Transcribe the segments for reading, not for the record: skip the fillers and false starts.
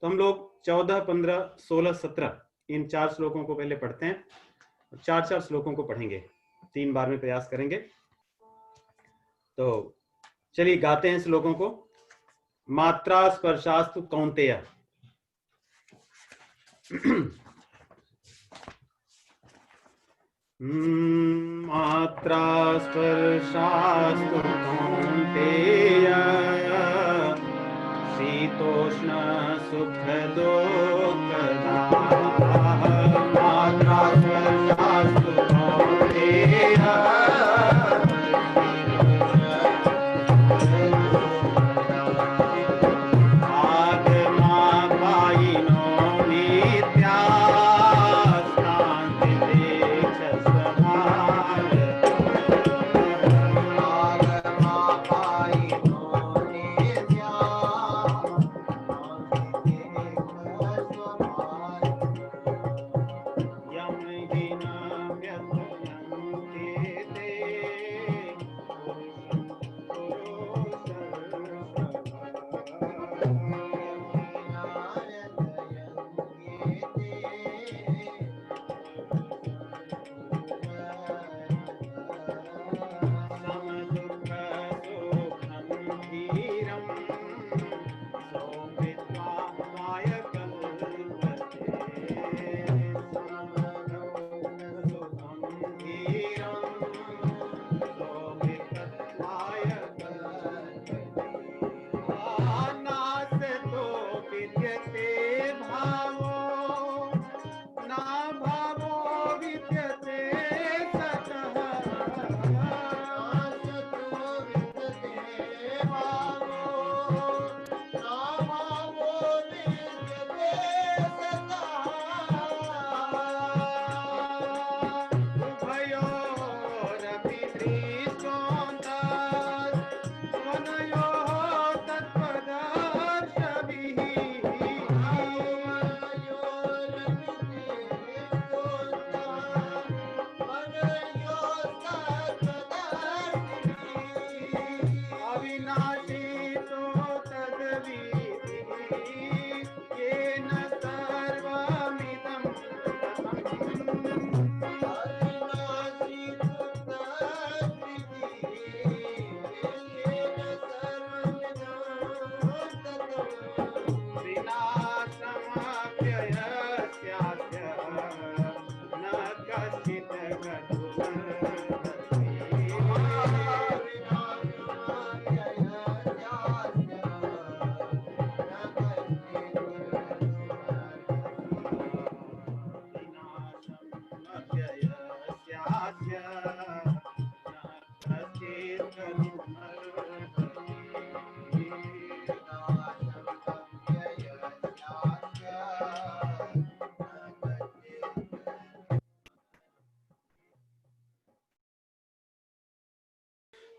तो हम लोग 14, 15, 16, 17 इन 4 श्लोकों को पहले पढ़ते हैं। 4 श्लोकों को पढ़ेंगे, 3 बार में प्रयास करेंगे। तो चलिए गाते हैं श्लोकों को। मात्रा स्पर्शास्तु कौन्तेय। मात्रा स्पर्शास्तु कौन्तेय शीतोष्ण सुख दुःखदाः। मात्रा स्पर्शास्तु कौन्तेय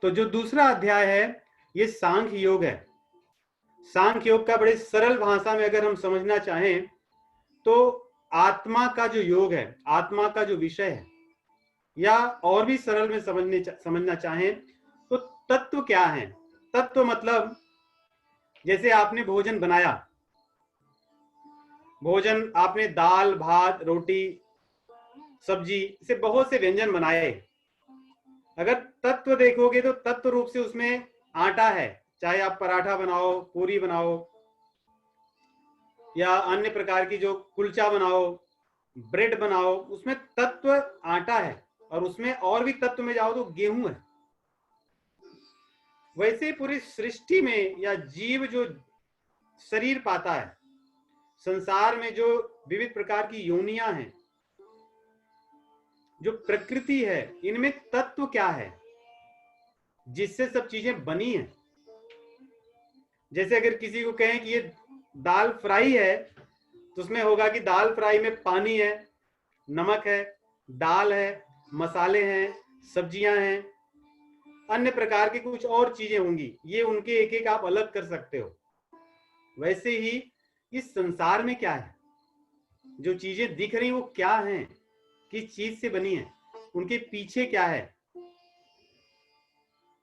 तो जो दूसरा अध्याय है ये सांख्य योग है। सांख्य योग का बड़े सरल भाषा में अगर हम समझना चाहें तो आत्मा का जो योग है, आत्मा का जो विषय है, या और भी सरल में समझना चाहें तो तत्व क्या है। तत्व मतलब जैसे आपने भोजन बनाया, भोजन आपने दाल भात रोटी सब्जी से बहुत से व्यंजन बनाए। अगर तत्व देखोगे तो तत्व रूप से उसमें आटा है, चाहे आप पराठा बनाओ, पूरी बनाओ, या अन्य प्रकार की जो कुलचा बनाओ, ब्रेड बनाओ, उसमें तत्व आटा है। और उसमें और भी तत्व में जाओ तो गेहूं है। वैसे पूरी सृष्टि में या जीव जो शरीर पाता है, संसार में जो विविध प्रकार की योनियां हैं, जो प्रकृति है, इनमें तत्व क्या है जिससे सब चीजें बनी हैं। जैसे अगर किसी को कहें कि ये दाल फ्राई है तो उसमें होगा कि दाल फ्राई में पानी है, नमक है, दाल है, मसाले हैं, सब्जियां हैं, अन्य प्रकार की कुछ और चीजें होंगी। ये उनके एक एक आप अलग कर सकते हो। वैसे ही इस संसार में क्या है, जो चीजें दिख रही वो क्या हैं, किस चीज से बनी है, उनके पीछे क्या है।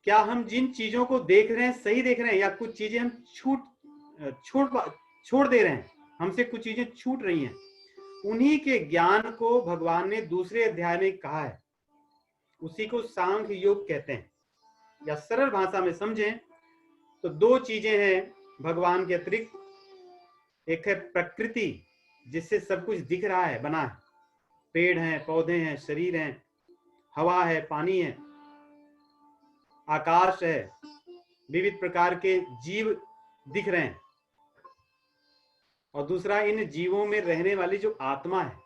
क्या हम जिन चीजों को देख रहे हैं सही देख रहे हैं, या कुछ चीजें हम छोड़ दे रहे हैं। हमसे कुछ चीजें छूट रही हैं, उन्हीं के ज्ञान को भगवान ने दूसरे अध्याय में कहा है। उसी को सांख्य योग कहते हैं। या सरल भाषा में समझें तो दो चीजें हैं भगवान के अतिरिक्त। एक है प्रकृति, जिससे सब कुछ दिख रहा है, बना है, पेड़ हैं, पौधे हैं, शरीर हैं, हवा है, पानी है, आकाश है, विविध प्रकार के जीव दिख रहे हैं। और दूसरा इन जीवों में रहने वाली जो आत्मा है।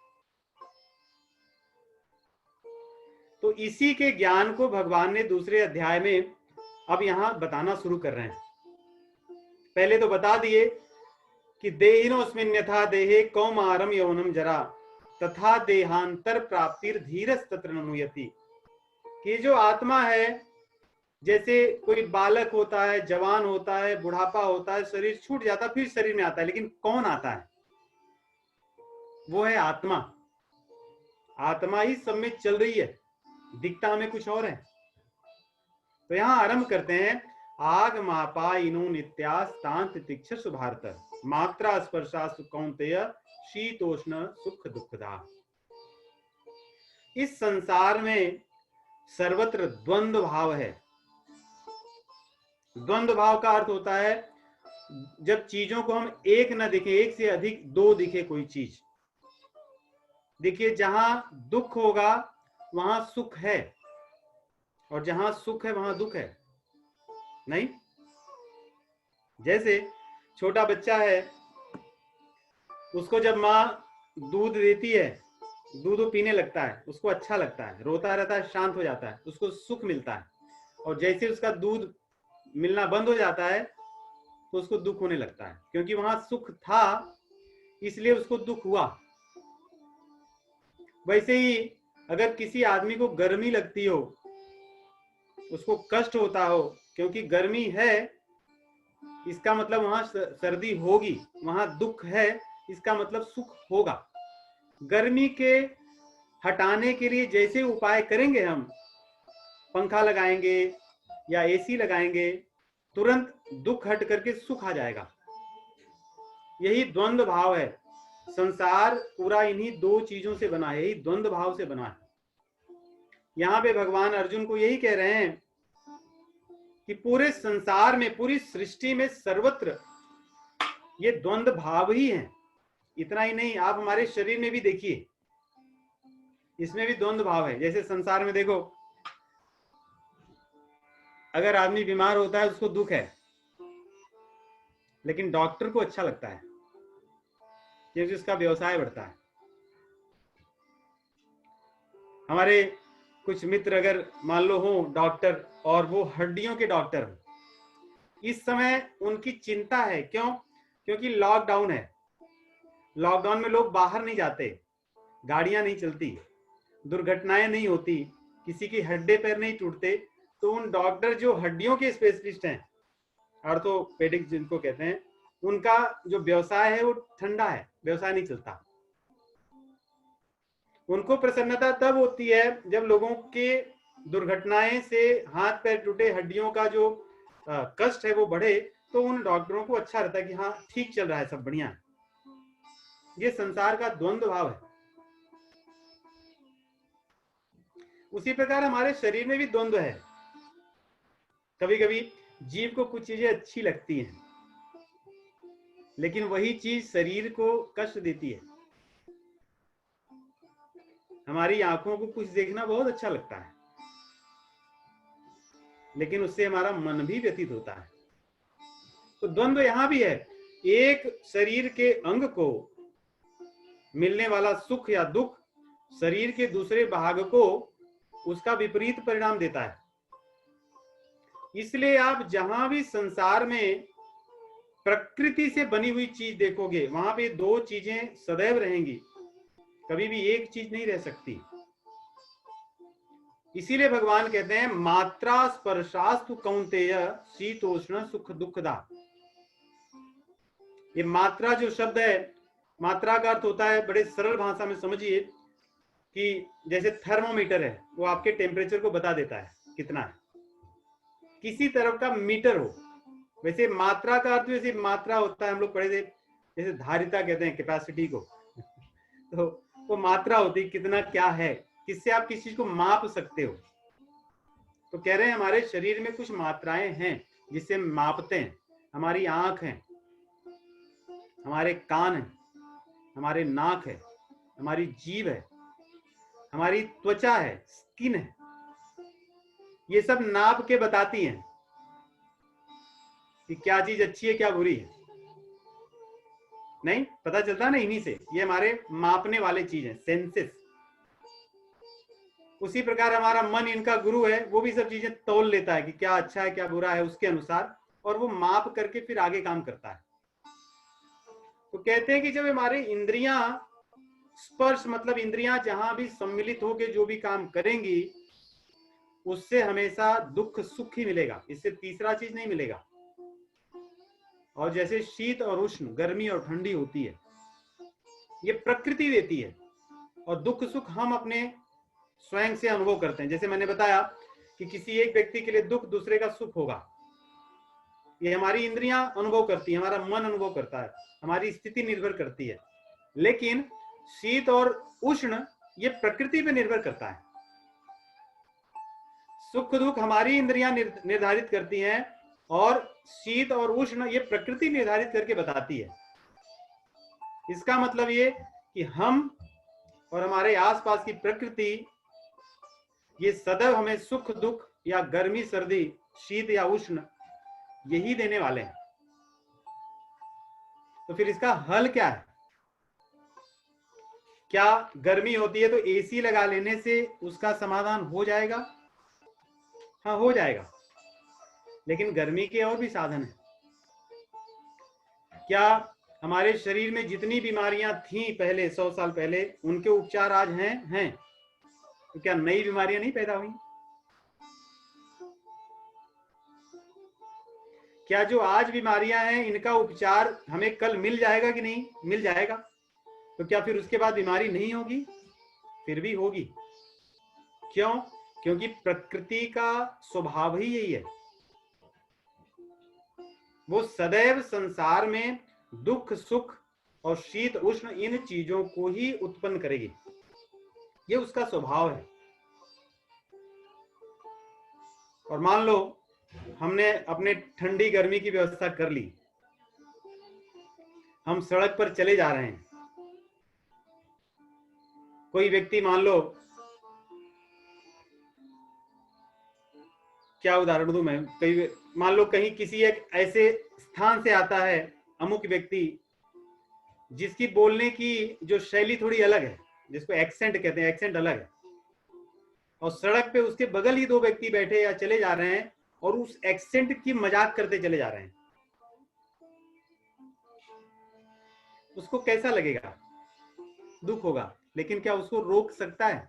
तो इसी के ज्ञान को भगवान ने दूसरे अध्याय में अब यहां बताना शुरू कर रहे हैं। पहले तो बता दिए कि देहिनोस्मिन् यथा देहे कौमारम यौनम जरा तथा देहांतर प्राप्तिर धीरस तत्र न मुह्यति। कि जो आत्मा है, जैसे कोई बालक होता है, जवान होता है, बुढ़ापा होता है, शरीर छूट जाता है, फिर शरीर में आता है, लेकिन कौन आता है? वो है आत्मा। आत्मा ही सब में चल रही है, दिखता हमें कुछ और है। तो यहां आरंभ करते हैं। आग मापा इनो नित्यास्तांत तितिक्षस भारत मात्रा स्पर्शा कौन्तेय शीतोष्ण सुख दुखदा। इस संसार में सर्वत्र द्वंद्व भाव है। द्वंद्व भाव का अर्थ होता है जब चीजों को हम एक न दिखे, एक से अधिक दो दिखे कोई चीज। देखिए, जहां दुख होगा वहां सुख है, और जहां सुख है वहां दुख है नहीं। जैसे छोटा बच्चा है, उसको जब माँ दूध देती है, दूध वो पीने लगता है, उसको अच्छा लगता है, रोता रहता है, शांत हो जाता है, उसको सुख मिलता है। और जैसे उसका दूध मिलना बंद हो जाता है तो उसको दुख होने लगता है, क्योंकि वहां सुख था इसलिए उसको दुख हुआ। वैसे ही अगर किसी आदमी को गर्मी लगती हो, उसको कष्ट होता हो, क्योंकि गर्मी है इसका मतलब वहां सर्दी होगी, वहां दुख है इसका मतलब सुख होगा। गर्मी के हटाने के लिए जैसे उपाय करेंगे हम, पंखा लगाएंगे या एसी लगाएंगे, तुरंत दुख हट करके सुख आ जाएगा। यही द्वंद्व भाव है। संसार पूरा इन्हीं दो चीजों से बना है, यही द्वंद्व भाव से बना है। यहां पे भगवान अर्जुन को यही कह रहे हैं कि पूरे संसार में, पूरी सृष्टि में सर्वत्र ये द्वंद्व भाव ही हैं। इतना ही नहीं, आप हमारे शरीर में भी देखिए, इसमें भी द्वंद्व भाव है। जैसे संसार में देखो, अगर आदमी बीमार होता है उसको दुख है, लेकिन डॉक्टर को अच्छा लगता है क्योंकि उसका व्यवसाय बढ़ता है। हमारे कुछ मित्र अगर मान लो हो डॉक्टर, और वो हड्डियों के डॉक्टर हो, इस समय उनकी चिंता है। क्यों? क्योंकि लॉकडाउन है। लॉकडाउन में लोग बाहर नहीं जाते, गाड़ियां नहीं चलती, दुर्घटनाएं नहीं होती, किसी की हड्डे पैर नहीं टूटते। तो उन डॉक्टर जो हड्डियों के स्पेशलिस्ट हैं, ऑर्थोपेडिक जिनको कहते हैं, उनका जो व्यवसाय है वो ठंडा है, व्यवसाय नहीं चलता। उनको प्रसन्नता तब होती है जब लोगों के दुर्घटनाएं से हाथ पैर टूटे, हड्डियों का जो कष्ट है वो बढ़े, तो उन डॉक्टरों को अच्छा रहता है कि हाँ ठीक चल रहा है, सब बढ़िया है। ये संसार का द्वंद्व भाव है। उसी प्रकार हमारे शरीर में भी द्वंद्व है। कभी कभी जीव को कुछ चीजें अच्छी लगती हैं, लेकिन वही चीज शरीर को कष्ट देती है। हमारी आंखों को कुछ देखना बहुत अच्छा लगता है, लेकिन उससे हमारा मन भी व्यथित होता है। तो द्वंद्व यहां भी है। एक शरीर के अंग को मिलने वाला सुख या दुख शरीर के दूसरे भाग को उसका विपरीत परिणाम देता है। इसलिए आप जहां भी संसार में प्रकृति से बनी हुई चीज देखोगे, वहां पे दो चीजें सदैव रहेंगी, कभी भी एक चीज नहीं रह सकती। इसीलिए भगवान कहते हैं मात्रा स्पर्शास्तु कौन्तेय शीतोष्ण सुख दुखदा। ये मात्रा जो शब्द है, मात्रा का अर्थ होता है, बड़े सरल भाषा में समझिए कि जैसे थर्मोमीटर है, वो आपके टेम्परेचर को बता देता है कितना है, किसी तरफ का मीटर हो। वैसे मात्रा का अर्थ, वैसे मात्रा होता है, हम लोग पढ़े थे जैसे धारिता कहते हैं कैपेसिटी को, तो वो मात्रा होती है, कितना क्या है, किससे आप किसी चीज को माप सकते हो। तो कह रहे हैं हमारे शरीर में कुछ मात्राएं हैं जिससे हम मापते हैं। हमारी आंख है, हमारे कान है, हमारे नाक है, हमारी जीभ है, हमारी त्वचा है, स्किन है, ये सब नाप के बताती हैं कि क्या चीज अच्छी है क्या बुरी है। नहीं पता चलता ना इन्हीं से, ये हमारे मापने वाले चीज है, सेंसेस। उसी प्रकार हमारा मन इनका गुरु है, वो भी सब चीजें तौल लेता है कि क्या अच्छा है क्या बुरा है उसके अनुसार, और वो माप करके फिर आगे काम करता है। तो कहते हैं कि जब हमारे इंद्रियां स्पर्श मतलब इंद्रियां जहां भी सम्मिलित होकर जो भी काम करेंगी उससे हमेशा दुख सुख ही मिलेगा, इससे तीसरा चीज नहीं मिलेगा। और जैसे शीत और उष्ण, गर्मी और ठंडी होती है, ये प्रकृति देती है, और दुख सुख हम अपने स्वयं से अनुभव करते हैं। जैसे मैंने बताया कि किसी एक व्यक्ति के लिए दुख, दूसरे का सुख होगा, ये हमारी इंद्रियां अनुभव करती है, हमारा मन अनुभव करता है, हमारी स्थिति निर्भर करती है। लेकिन शीत और उष्ण ये प्रकृति पे निर्भर करता है। सुख दुख हमारी इंद्रियां निर्धारित करती हैं, और शीत और उष्ण ये प्रकृति निर्धारित करके बताती है। इसका मतलब ये कि हम और हमारे आसपास की प्रकृति ये सदैव हमें सुख दुख या गर्मी सर्दी, शीत या उष्ण यही देने वाले हैं। तो फिर इसका हल क्या है? क्या गर्मी होती है तो एसी लगा लेने से उसका समाधान हो जाएगा? हाँ हो जाएगा, लेकिन गर्मी के और भी साधन हैं। क्या हमारे शरीर में जितनी बीमारियां थी पहले 100 साल पहले, उनके उपचार आज हैं? तो क्या नई बीमारियां नहीं पैदा हुई? क्या जो आज बीमारियां हैं इनका उपचार हमें कल मिल जाएगा कि नहीं? मिल जाएगा। तो क्या फिर उसके बाद बीमारी नहीं होगी? फिर भी होगी। क्यों? क्योंकि प्रकृति का स्वभाव ही यही है, वो सदैव संसार में दुख सुख और शीत उष्ण इन चीजों को ही उत्पन्न करेगी, ये उसका स्वभाव है। और मान लो हमने अपने ठंडी गर्मी की व्यवस्था कर ली, हम सड़क पर चले जा रहे हैं, कोई व्यक्ति मान लो, क्या उदाहरण दूं मैं, कई मान लो कहीं किसी एक ऐसे स्थान से आता है अमुक व्यक्ति जिसकी बोलने की जो शैली थोड़ी अलग है, जिसको एक्सेंट कहते हैं, एक्सेंट अलग है, और सड़क पे उसके बगल ही दो व्यक्ति बैठे या चले जा रहे हैं और उस एक्सेंट की मजाक करते चले जा रहे हैं, उसको कैसा लगेगा? दुख होगा। लेकिन क्या उसको रोक सकता है?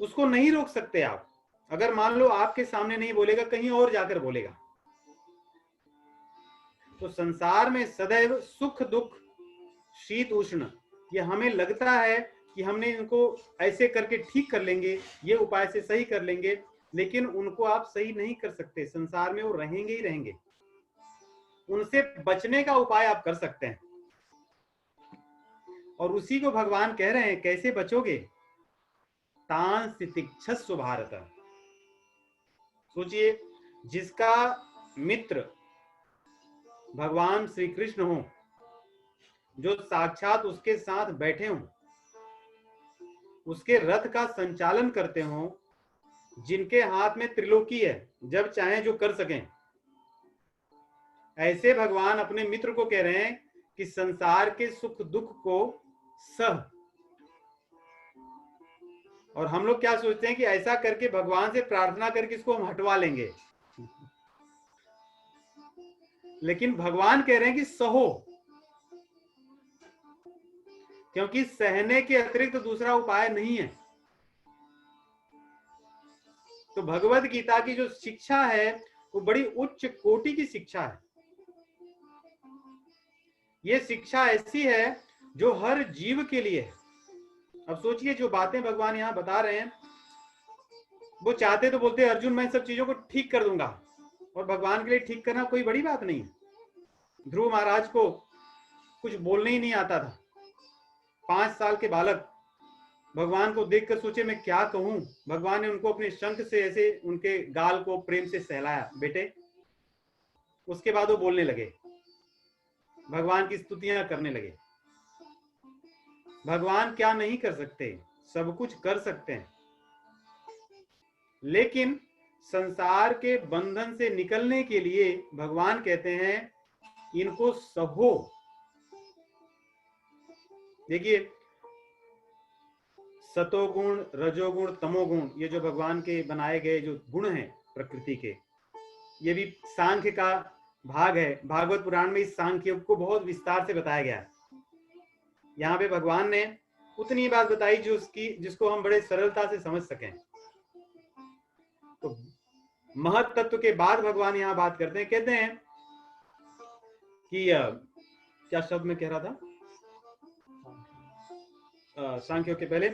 उसको नहीं रोक सकते आप। अगर मान लो आपके सामने नहीं बोलेगा, कहीं और जाकर बोलेगा। तो संसार में सदैव सुख दुख शीत उष्ण, ये हमें लगता है कि हमने इनको ऐसे करके ठीक कर लेंगे, ये उपाय से सही कर लेंगे, लेकिन उनको आप सही नहीं कर सकते। संसार में वो रहेंगे ही रहेंगे। उनसे बचने का उपाय आप कर सकते हैं, और उसी को भगवान कह रहे हैं, कैसे बचोगे? तान तितिक्षस्व भारत। सोचिए, जिसका मित्र भगवान श्री कृष्ण हो, जो साक्षात उसके साथ बैठे हों, उसके रथ का संचालन करते हों, जिनके हाथ में त्रिलोकी है, जब चाहे जो कर सकें, ऐसे भगवान अपने मित्र को कह रहे हैं कि संसार के सुख दुख को सह। और हम लोग क्या सोचते हैं कि ऐसा करके भगवान से प्रार्थना करके इसको हम हटवा लेंगे, लेकिन भगवान कह रहे हैं कि सहो, क्योंकि सहने के अतिरिक्त दूसरा उपाय नहीं है। तो भगवद गीता की जो शिक्षा है वो बड़ी उच्च कोटि की शिक्षा है। ये शिक्षा ऐसी है जो हर जीव के लिए है। अब सोचिए, जो बातें भगवान यहां बता रहे हैं, वो चाहते तो बोलते अर्जुन मैं सब चीजों को ठीक कर दूंगा, और भगवान के लिए ठीक करना कोई बड़ी बात नहीं है। ध्रुव महाराज को कुछ बोलने ही नहीं आता था। 5 साल के बालक भगवान को देखकर सोचे मैं क्या कहूं। भगवान ने उनको अपने शंख से ऐसे उनके गाल को प्रेम से सहलाया, बेटे। उसके बाद वो बोलने लगे, भगवान की स्तुतियां करने लगे। भगवान क्या नहीं कर सकते, सब कुछ कर सकते हैं, लेकिन संसार के बंधन से निकलने के लिए भगवान कहते हैं इनको सहो। देखिए, सतोगुण, रजोगुण, तमोगुण, ये जो भगवान के बनाए गए जो गुण हैं प्रकृति के, ये भी सांख्य का भाग है। भागवत पुराण में इस सांख्य को बहुत विस्तार से बताया गया है। यहाँ पे भगवान ने उतनी बात बताई जिसको हम बड़े सरलता से समझ सकें। तो महत तत्व के बाद भगवान यहाँ बात करते हैं, कहते हैं कि क्या शब्द में कह रहा था सांख्यों के पहले,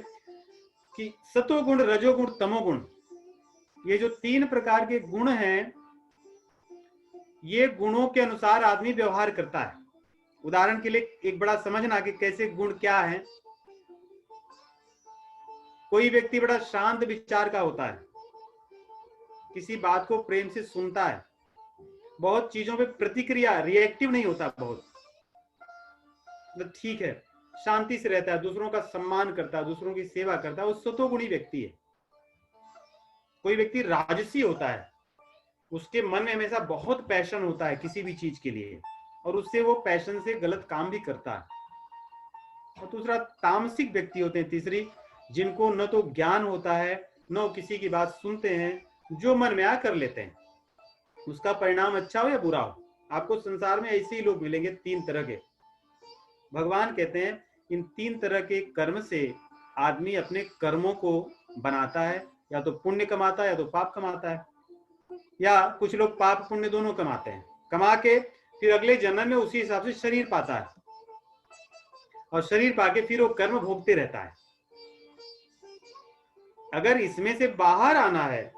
कि सतोगुण, रजोगुण, तमोगुण, ये जो 3 प्रकार के गुण हैं, ये गुणों के अनुसार आदमी व्यवहार करता है। उदाहरण के लिए एक बड़ा समझना कि कैसे गुण क्या है। कोई व्यक्ति बड़ा शांत विचार का होता है, किसी बात को प्रेम से सुनता है, बहुत चीजों पे प्रतिक्रिया, रिएक्टिव नहीं होता, बहुत मतलब ठीक है, शांति से रहता है, दूसरों का सम्मान करता है, दूसरों की सेवा करता है, वो सतोगुणी व्यक्ति है। कोई व्यक्ति राजसी होता है, उसके मन में हमेशा बहुत पैशन होता है किसी भी चीज के लिए, और उससे वो पैशन से गलत काम भी करता है। और दूसरा तामसिक व्यक्ति होते हैं, तीसरी, जिनको न तो ज्ञान होता है, न वो किसी की बात सुनते हैं, जो मन में आ कर लेते हैं, उसका परिणाम अच्छा हो या बुरा हो। आपको संसार में ऐसे ही लोग मिलेंगे, 3 तरह के। भगवान कहते हैं इन 3 तरह के कर्म से आदमी अपने कर्मों को बनाता है, या तो पुण्य कमाता है या तो पाप कमाता है, या कुछ लोग पाप पुण्य दोनों कमाते हैं, कमा के फिर अगले जन्म में उसी हिसाब से शरीर पाता है, और शरीर पाके फिर वो कर्म भोगते रहता है। अगर इसमें से बाहर आना है,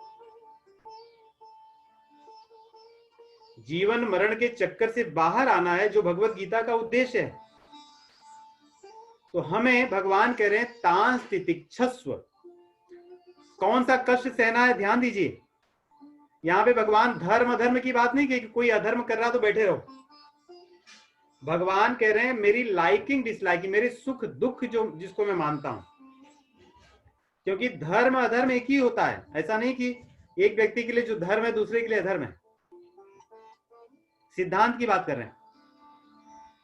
जीवन मरण के चक्कर से बाहर आना है, जो भगवत गीता का उद्देश्य है, तो हमें भगवान कह रहे हैं तांस तितिक्षस्व। कौन सा कष्ट सहना है, ध्यान दीजिए। यहाँ पे भगवान धर्म अधर्म की बात नहीं की, कोई अधर्म कर रहा तो बैठे रहो। भगवान कह रहे हैं मेरी लाइकिंग डिसलाइकिंग, मेरे सुख दुख जो जिसको मैं मानता हूं, क्योंकि धर्म अधर्म एक ही होता है। ऐसा नहीं कि एक व्यक्ति के लिए जो धर्म है दूसरे के लिए अधर्म है, सिद्धांत की बात कर रहे हैं।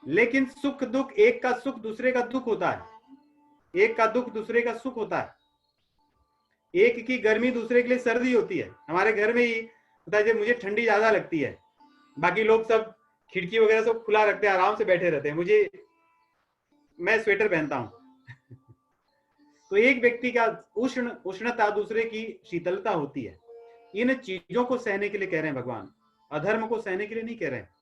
लेकिन सुख दुख, एक का सुख दूसरे का दुख होता है, एक का दुख दूसरे का सुख होता है, एक की गर्मी दूसरे के लिए सर्दी होती है। हमारे घर में ही होता है, जब मुझे ठंडी ज्यादा लगती है, बाकी लोग सब खिड़की वगैरह सब खुला रखते हैं, आराम से बैठे रहते हैं, मैं स्वेटर पहनता हूं। तो एक व्यक्ति का उष्णता दूसरे की शीतलता होती है। इन चीजों को सहने के लिए कह रहे हैं भगवान, अधर्म को सहने के लिए नहीं कह रहे हैं।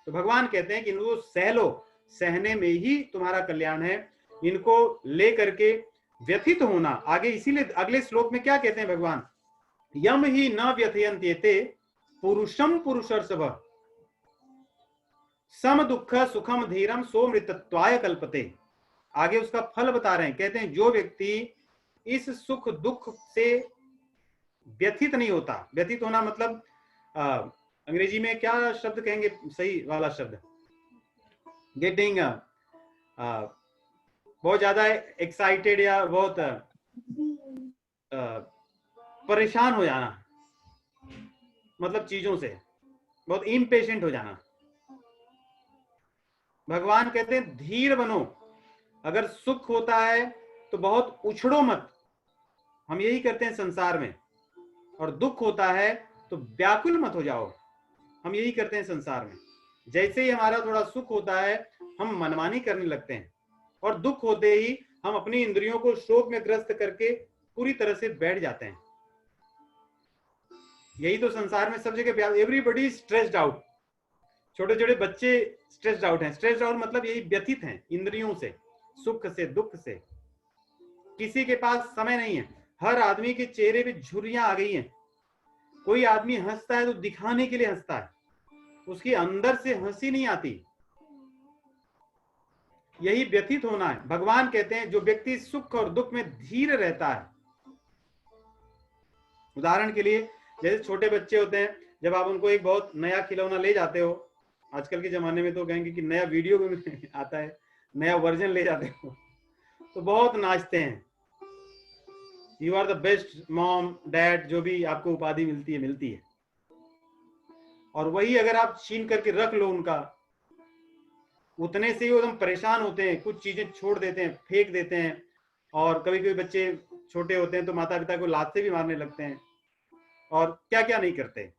तो भगवान कहते हैं कि इनको सह लो, सहने में ही तुम्हारा कल्याण है। इनको लेकर के व्यथित होना, आगे इसीलिए अगले श्लोक में क्या कहते हैं भगवान, यम ही न व्यथयन्त्येते पुरुषम पुरुषर्षभ सम दुख सुखम धीरम सोमृतत्वाय कल्पते। आगे उसका फल बता रहे हैं, कहते हैं जो व्यक्ति इस सुख दुख से व्यथित नहीं होता, व्यथित होना मतलब अंग्रेजी में क्या शब्द कहेंगे सही वाला शब्द, गेटिंग बहुत ज्यादा एक्साइटेड या बहुत परेशान हो जाना, मतलब चीजों से बहुत इम्पेशेंट हो जाना। भगवान कहते हैं धीर बनो। अगर सुख होता है तो बहुत उछड़ो मत, हम यही करते हैं संसार में। और दुख होता है तो व्याकुल मत हो जाओ, हम यही करते हैं संसार में। जैसे ही हमारा थोड़ा सुख होता है हम मनमानी करने लगते हैं, और दुख होते ही हम अपनी इंद्रियों को शोक में ग्रस्त करके पूरी तरह से बैठ जाते हैं। यही तो संसार में सब जगह, एवरीबॉडी स्ट्रेस्ड आउट। छोटे छोटे बच्चे स्ट्रेस्ड आउट हैं। स्ट्रेस्ड आउट मतलब यही व्यथित हैं इंद्रियों से, सुख से दुख से। किसी के पास समय नहीं है, हर आदमी के चेहरे पे झुर्रियां आ गई हैं। कोई आदमी हंसता है तो दिखाने के लिए हंसता है, उसके अंदर से हंसी नहीं आती। यही व्यथित होना है। भगवान कहते हैं जो व्यक्ति सुख और दुख में धीर रहता है, उदाहरण के लिए जैसे छोटे बच्चे होते हैं, जब आप उनको एक बहुत नया खिलौना ले जाते हो, आजकल के जमाने में तो कहेंगे कि नया वीडियो गेम आता है, नया वर्जन ले जाते हो, तो बहुत नाचते हैं, you are the best mom dad, जो भी आपको उपाधि मिलती है मिलती है। और वही अगर आप छीन करके रख लो उनका, उतने से ही वो एकदम परेशान होते हैं, कुछ चीजें छोड़ देते हैं, फेंक देते हैं। और कभी कभी बच्चे छोटे होते हैं तो माता पिता को लात से भी मारने लगते हैं, और क्या क्या नहीं करते।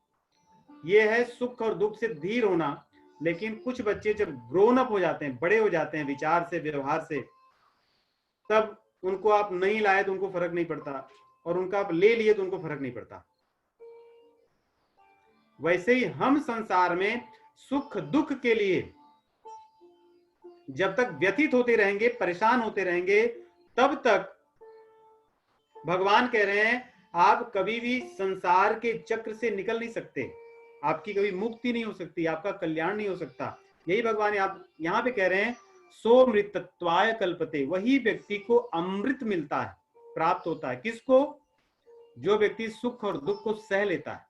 ये है सुख और दुख से धीर होना। लेकिन कुछ बच्चे जब ग्रोन अप हो जाते हैं, बड़े हो जाते हैं विचार से, व्यवहार से, तब उनको आप नहीं लाए तो उनको फर्क नहीं पड़ता, और उनका आप ले लिए तो उनको फर्क नहीं पड़ता। वैसे ही हम संसार में सुख दुख के लिए जब तक व्यथित होते रहेंगे, परेशान होते रहेंगे, तब तक भगवान कह रहे हैं आप कभी भी संसार के चक्र से निकल नहीं सकते, आपकी कभी मुक्ति नहीं हो सकती, आपका कल्याण नहीं हो सकता। यही भगवान आप यहाँ पे कह रहे हैं, सो मृतत्वाय कल्पते, वही व्यक्ति को अमृत मिलता है, प्राप्त होता है। किसको? जो व्यक्ति सुख और दुख को सह लेता है।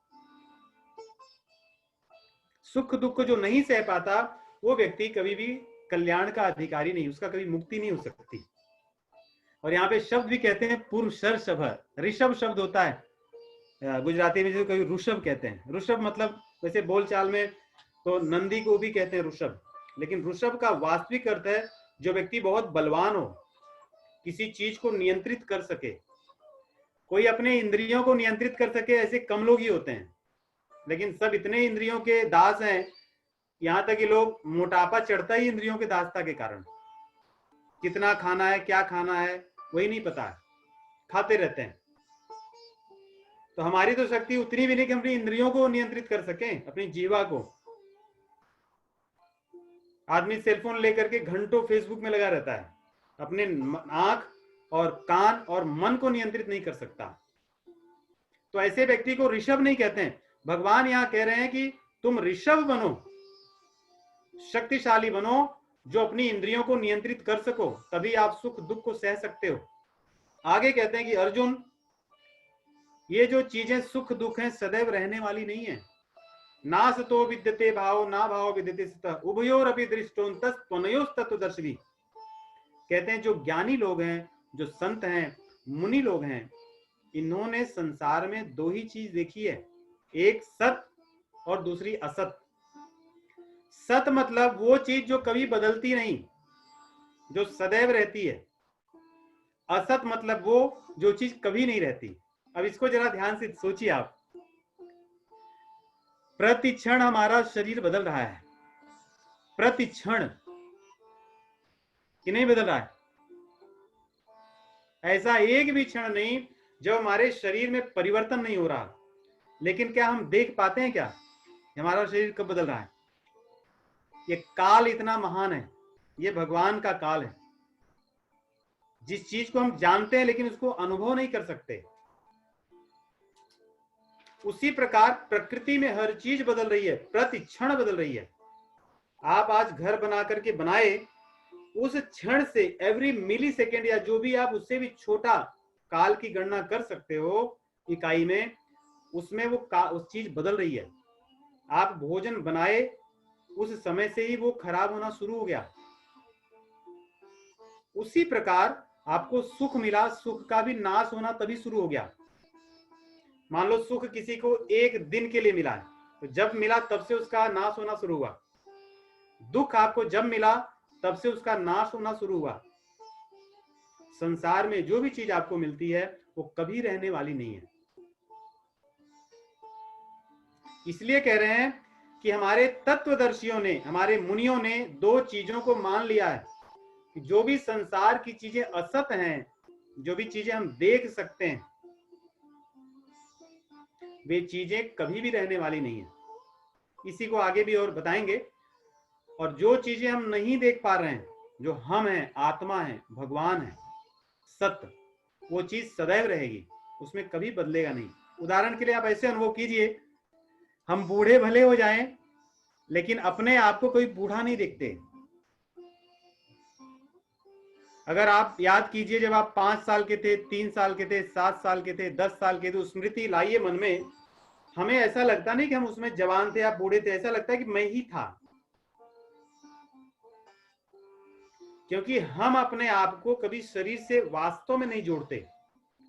सुख दुख को जो नहीं सह पाता, वो व्यक्ति कभी भी कल्याण का अधिकारी नहीं, उसका कभी मुक्ति नहीं हो सकती। और यहाँ पे शब्द भी कहते हैं पुरुषर्षभ, ऋषभ शब्द होता है गुजराती में, जो कभी ऋषभ कहते हैं। ऋषभ मतलब वैसे बोलचाल में तो नंदी को भी कहते हैं ऋषभ, लेकिन ऋषभ का वास्तविक अर्थ है जो व्यक्ति बहुत बलवान हो, किसी चीज को नियंत्रित कर सके। कोई अपने इंद्रियों को नियंत्रित कर सके ऐसे कम लोग ही होते हैं, लेकिन सब इतने इंद्रियों के दास हैं, यहाँ तक कि लोग, मोटापा चढ़ता ही इंद्रियों के दासता के कारण। कितना खाना है, क्या खाना है, वही नहीं पता है, खाते रहते हैं। तो हमारी तो शक्ति उतनी भी नहीं कि अपनी इंद्रियों को नियंत्रित कर सकें, अपनी जीवा को। आदमी सेलफोन लेकर के घंटों फेसबुक में लगा रहता है, अपने आंख और कान और मन को नियंत्रित नहीं कर सकता। तो ऐसे व्यक्ति को ऋषभ नहीं कहते हैं। भगवान यहां कह रहे हैं कि तुम ऋषभ बनो, शक्तिशाली बनो, जो अपनी इंद्रियों को नियंत्रित कर सको, तभी आप सुख दुख को सह सकते हो। आगे कहते हैं कि अर्जुन, ये जो चीजें सुख दुख हैं सदैव रहने वाली नहीं है। ना सतो विद्यते भाव, ना भाव विद्यते सतः, उभयोरपि दृष्टोन्तस्तनयोस्तत्वदर्शिभिः। कहते हैं जो ज्ञानी लोग हैं, जो संत हैं, मुनि लोग हैं, इन्होंने संसार में दो ही चीज देखी है, एक सत और दूसरी असत। सत मतलब वो चीज जो कभी बदलती नहीं, जो सदैव रहती है। असत मतलब वो जो चीज कभी नहीं रहती। अब इसको जरा ध्यान से सोचिए आप, प्रति क्षण हमारा शरीर बदल रहा है, प्रति क्षण, कि नहीं बदल रहा है? ऐसा एक भी क्षण नहीं जब हमारे शरीर में परिवर्तन नहीं हो रहा। लेकिन क्या हम देख पाते हैं क्या हमारा शरीर कब बदल रहा है? ये काल इतना महान है, ये भगवान का काल है, जिस चीज को हम जानते हैं लेकिन उसको अनुभव नहीं कर सकते। उसी प्रकार प्रकृति में हर चीज बदल रही है, प्रति क्षण बदल रही है। आप आज घर बना करके बनाए, उस क्षण से एवरी मिली सेकेंड या जो भी आप उससे भी छोटा काल की गणना कर सकते हो इकाई में, उसमें वो उस चीज बदल रही है। आप भोजन बनाए, उस समय से ही वो खराब होना शुरू हो गया। उसी प्रकार आपको सुख मिला, सुख का भी नाश होना तभी शुरू हो गया। मान लो सुख किसी को एक दिन के लिए मिला है, तो जब मिला तब से उसका नाश होना शुरू हुआ। दुख आपको जब मिला तब से उसका नाश होना शुरू हुआ। संसार में जो भी चीज आपको मिलती है वो कभी रहने वाली नहीं है। इसलिए कह रहे हैं कि हमारे तत्वदर्शियों ने, हमारे मुनियों ने दो चीजों को मान लिया है कि जो भी संसार की चीजें असत हैं, जो भी चीजें हम देख सकते हैं, वे चीजें कभी भी रहने वाली नहीं है। इसी को आगे भी और बताएंगे। और जो चीजें हम नहीं देख पा रहे हैं, जो हम हैं, आत्मा है, भगवान है, सत्य, वो चीज सदैव रहेगी, उसमें कभी बदलेगा नहीं। उदाहरण के लिए आप ऐसे अनुभव कीजिए, हम बूढ़े भले हो जाएं लेकिन अपने आप को कोई बूढ़ा नहीं देखते। अगर आप याद कीजिए, जब आप 5 साल के थे, 3 साल के थे, 7 साल के थे, 10 साल के थे, स्मृति लाइए मन में, हमें ऐसा लगता नहीं कि हम उसमें जवान थे या बूढ़े थे, ऐसा लगता है कि मैं ही था। क्योंकि हम अपने आप को कभी शरीर से वास्तव में नहीं जोड़ते,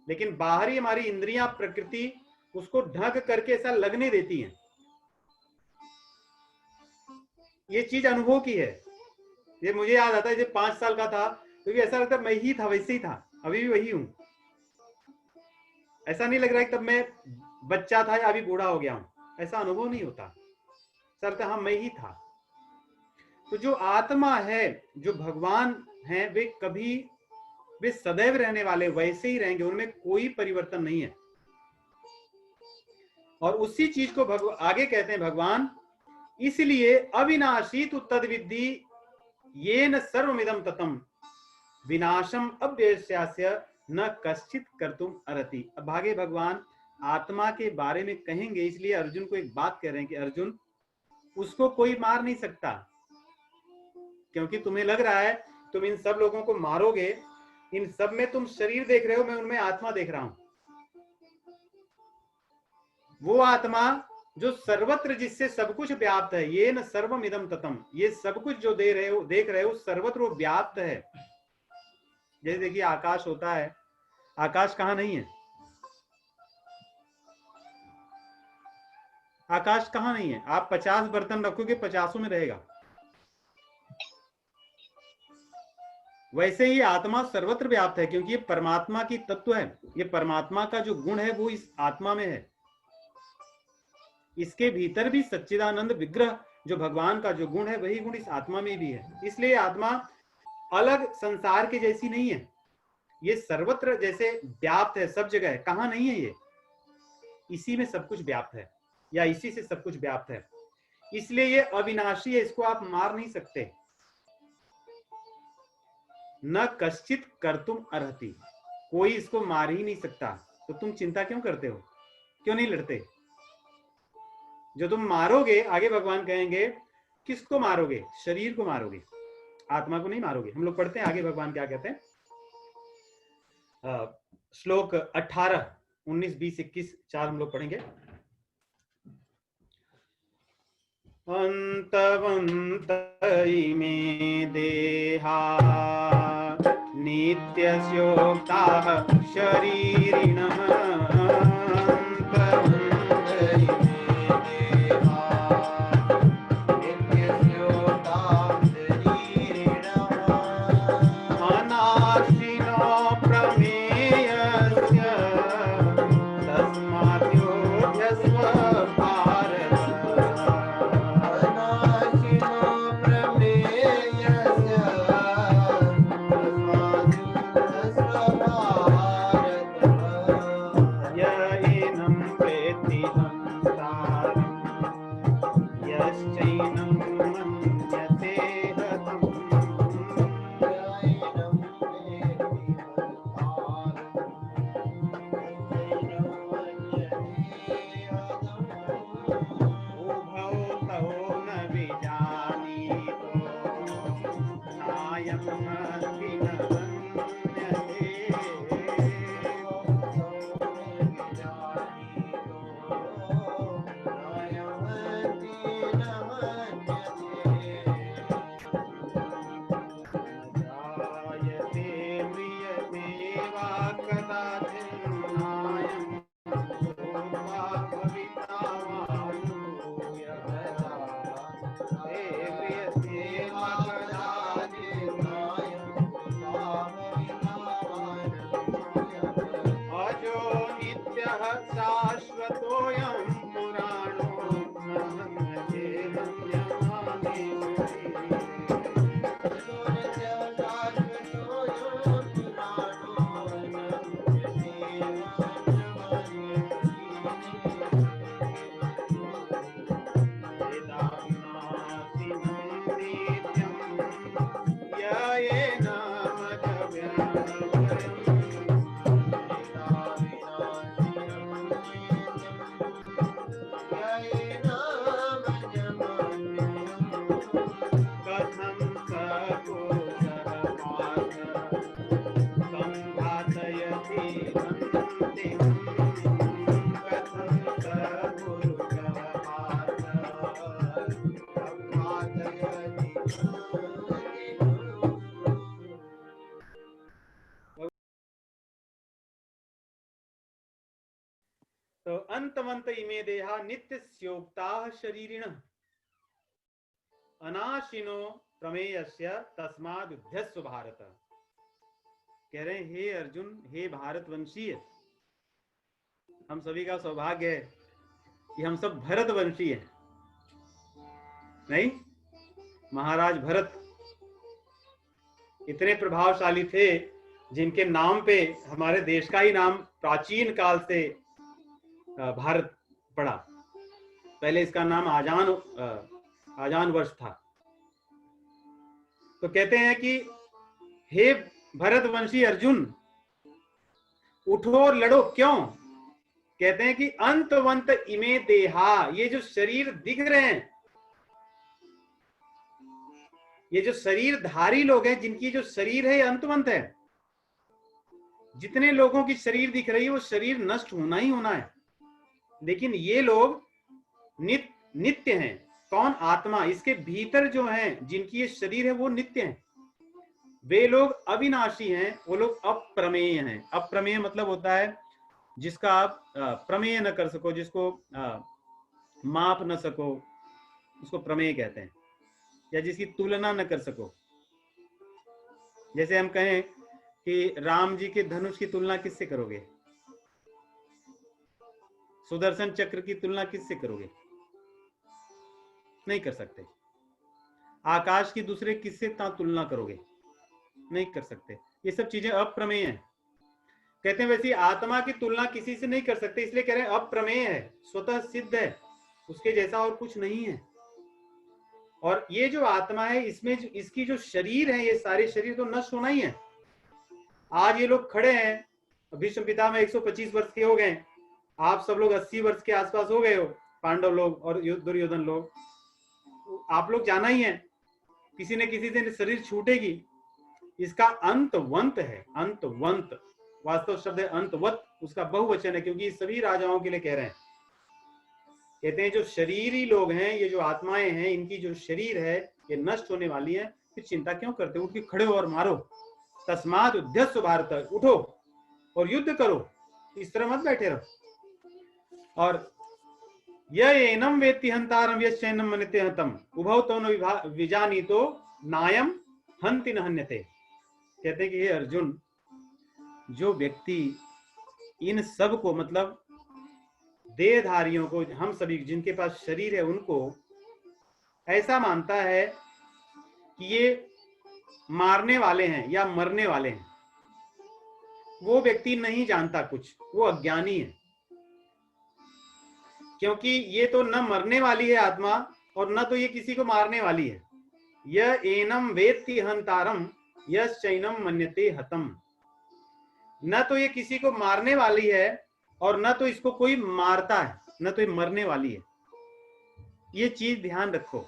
लेकिन बाहरी हमारी इंद्रियां, प्रकृति उसको ढक करके ऐसा लगने देती हैं। ये चीज अनुभव की है। ये मुझे याद आता है जब 5 साल का था, क्योंकि ऐसा लगता है मैं ही था, वैसे ही था, अभी भी वही हूं। ऐसा नहीं लग रहा है कि तब मैं बच्चा था या अभी बूढ़ा हो गया हूं, ऐसा अनुभव नहीं होता। सर हाँ, मैं ही था। तो जो आत्मा है, जो भगवान है, वे सदैव रहने वाले, वैसे ही रहेंगे, उनमें कोई परिवर्तन नहीं है। और उसी चीज को आगे कहते हैं भगवान, इसलिए अविनाशी तु तद्विद्धि येन सर्वमिदं ततम् विनाशम अव्यस्यास्य न कश्चित कर्तुम अर्हति। अब भागे भगवान आत्मा के बारे में कहेंगे, इसलिए अर्जुन को एक बात कह रहे हैं कि अर्जुन, उसको कोई मार नहीं सकता। क्योंकि तुम्हें लग रहा है तुम इन सब लोगों को मारोगे, इन सब में तुम शरीर देख रहे हो, मैं उनमें आत्मा देख रहा हूं। वो आत्मा जो सर्वत्र, जिससे सब कुछ व्याप्त है, ये न सर्वम इदम ततम, ये सब कुछ जो देख रहे हो सर्वत्र वो व्याप्त है। जैसे देखिए आकाश होता है, आकाश कहां नहीं है? आकाश कहां नहीं है? आप 50 बर्तन रखोगे, 50 में रहेगा। वैसे ही आत्मा सर्वत्र व्याप्त है, क्योंकि ये परमात्मा की तत्व है। ये परमात्मा का जो गुण है वो इस आत्मा में है। इसके भीतर भी सच्चिदानंद विग्रह, जो भगवान का जो गुण है, वही गुण इस आत्मा में भी है। इसलिए आत्मा अलग संसार के जैसी नहीं है, ये सर्वत्र जैसे व्याप्त है, सब जगह है। कहां नहीं है ये? इसी में सब कुछ व्याप्त है, या इसी से सब कुछ व्याप्त है। इसलिए ये अविनाशी है, इसको आप मार नहीं सकते। न कश्चित कर्तुम अर्हति, कोई इसको मार ही नहीं सकता। तो तुम चिंता क्यों करते हो? क्यों नहीं लड़ते? जो तुम मारोगे, आगे भगवान कहेंगे, किसको मारोगे? शरीर को मारोगे, आत्मा को नहीं मारोगे। हम लोग पढ़ते हैं आगे भगवान क्या कहते हैं, श्लोक 18, 19, 20, 21, 4 हम लोग पढ़ेंगे। अंतवंत इमे देहा नित्यस्योक्ताः शरीरिणः, अंतवंत इमे देहा नित्य स्योक्ता शरीरिण अनाशिनो प्रमेयस्य तस्माद् युध्यस्व भारत। कह रहे हैं हे अर्जुन, हे भारतवंशीय, हम सभी का सौभाग्य है कि हम सब भरतवंशी हैं। नहीं, महाराज भरत इतने प्रभावशाली थे जिनके नाम पे हमारे देश का ही नाम प्राचीन काल से भारत पड़ा। पहले इसका नाम आजान वर्ष था। तो कहते हैं कि हे भरतवंशी अर्जुन, उठो और लड़ो। क्यों? कहते हैं कि अंतवंत इमे देहा, ये जो शरीर दिख रहे हैं, ये जो शरीरधारी लोग हैं, जिनकी जो शरीर है ये अंतवंत है। जितने लोगों की शरीर दिख रही है वो शरीर नष्ट होना ही होना है, लेकिन ये लोग नित्य हैं। कौन? आत्मा, इसके भीतर जो है जिनकी ये शरीर है वो नित्य हैं। वे लोग अविनाशी हैं, वो लोग अप्रमेय हैं। अप्रमेय मतलब होता है जिसका आप प्रमेय न कर सको, जिसको माप न सको, उसको प्रमेय कहते हैं। या जिसकी तुलना न कर सको। जैसे हम कहें कि राम जी के धनुष की तुलना किससे करोगे? सुदर्शन चक्र की तुलना किससे करोगे? नहीं कर सकते। आकाश की दूसरे किससे तुलना करोगे? नहीं कर सकते। ये सब चीजें अप्रमेय हैं। कहते हैं वैसे आत्मा की तुलना किसी से नहीं कर सकते, इसलिए कह रहे हैं अप्रमेय है, स्वतः सिद्ध है, उसके जैसा और कुछ नहीं है। और ये जो आत्मा है, इसमें जो इसकी जो शरीर है, ये सारे शरीर तो नष्ट होना ही है। आज ये लोग खड़े हैं, भीष्म पितामह 125 वर्ष के हो गए, आप सब लोग 80 वर्ष के आसपास हो गए हो, पांडव लोग और दुर्योधन लोग। आप लोग जाना ही है, किसी न किसी से शरीर छूटेगी। इसका अंतवंत है, अंतवंत। वास्तव शब्द है अंतवत, उसका बहुवचन है, क्योंकि सभी राजाओं के लिए कह रहे हैं। कहते हैं जो शरीरी लोग हैं, ये जो आत्माएं हैं, इनकी जो शरीर है ये नष्ट होने वाली है, फिर चिंता क्यों करते हो? उठ के खड़े हो और मारो। तस्मात् युध्यस्व भारत, उठो और युद्ध करो, इस तरह मत बैठे रहो। और एनम वेत्ति हंतारम यश्चैनम मन्यते हतम उभौ तौ न विजानीतो नायम हन्ति न हन्यते। कहते हैं कि हे अर्जुन, जो व्यक्ति इन सब को, मतलब देहधारियों को, हम सभी जिनके पास शरीर है, उनको ऐसा मानता है कि ये मारने वाले हैं या मरने वाले हैं, वो व्यक्ति नहीं जानता कुछ, वो अज्ञानी है। क्योंकि ये तो न मरने वाली है आत्मा और न तो ये किसी को मारने वाली है। यह एनम वेत्ति हंतारम यश्चैनम मन्यते हतम। न तो ये किसी को मारने वाली है और न तो इसको कोई मारता है, न तो ये मरने वाली है। ये चीज ध्यान रखो।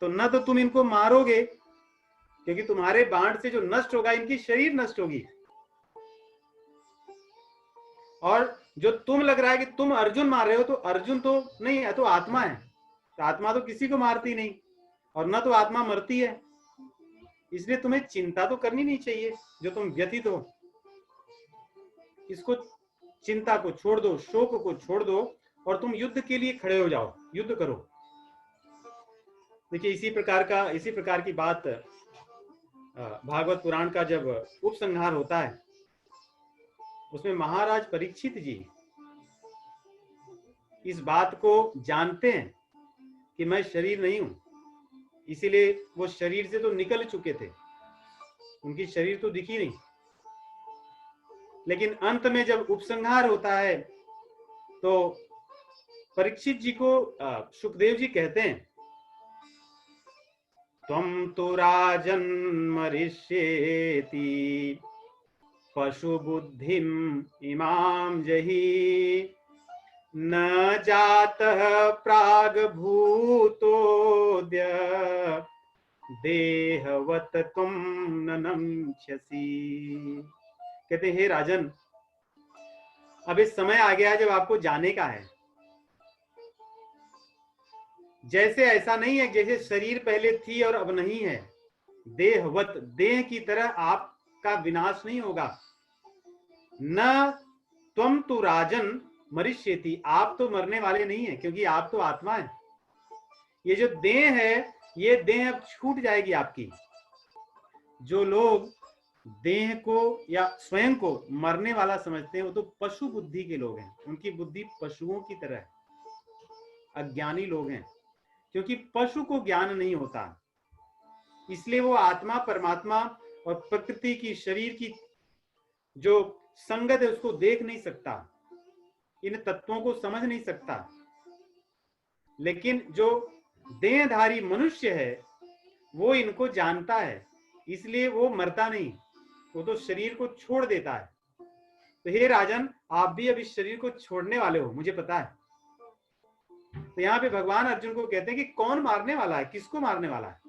तो न तो तुम इनको मारोगे, क्योंकि तुम्हारे बाण से जो नष्ट होगा, इनकी शरीर नष्ट होगी। और जो तुम लग रहा है कि तुम अर्जुन मार रहे हो, तो अर्जुन तो नहीं है, तो आत्मा है। तो आत्मा तो किसी को मारती नहीं और न तो आत्मा मरती है। इसलिए तुम्हें चिंता तो करनी नहीं चाहिए। जो तुम व्यथित हो, इसको, चिंता को छोड़ दो, शोक को छोड़ दो और तुम युद्ध के लिए खड़े हो जाओ, युद्ध करो। देखिए इसी प्रकार की बात भागवत पुराण का जब उपसंहार होता है, उसमें महाराज परीक्षित जी इस बात को जानते हैं कि मैं शरीर नहीं हूं, इसीलिए वो शरीर से तो निकल चुके थे, उनकी शरीर तो दिखी नहीं। लेकिन अंत में जब उपसंहार होता है तो परीक्षित जी को सुखदेव जी कहते हैं, त्वं तु राजन् मरिष्येति पशु बुद्धिम इमाम जहि न जातः प्राग भूतोद्य देहवत तुम न नम्स्यसि। कहते हे राजन, अब इस समय आ गया जब आपको जाने का है। जैसे ऐसा नहीं है जैसे शरीर पहले थी और अब नहीं है। देहवत, देह की तरह आपका विनाश नहीं होगा। न त्वम तु राजन, मरिष्यति, आप तो मरने वाले नहीं है, क्योंकि आप तो आत्मा है। ये जो देह है, ये देह अब छूट जाएगी आपकी। जो लोग देह को या स्वयं को मरने वाला समझते हैं, वो तो पशु बुद्धि के लोग हैं। उनकी बुद्धि पशुओं की तरह है, अज्ञानी लोग हैं, क्योंकि पशु को ज्ञान नहीं होता, इसलिए वो आत्मा, परमात्मा और प्रकृति की, शरीर की जो संगत है उसको देख नहीं सकता, इन तत्वों को समझ नहीं सकता। लेकिन जो देहधारी मनुष्य है वो इनको जानता है, इसलिए वो मरता नहीं, वो तो शरीर को छोड़ देता है। तो हे राजन, आप भी अब इस शरीर को छोड़ने वाले हो, मुझे पता है। तो यहाँ पे भगवान अर्जुन को कहते हैं कि कौन मारने वाला है, किसको मारने वाला है?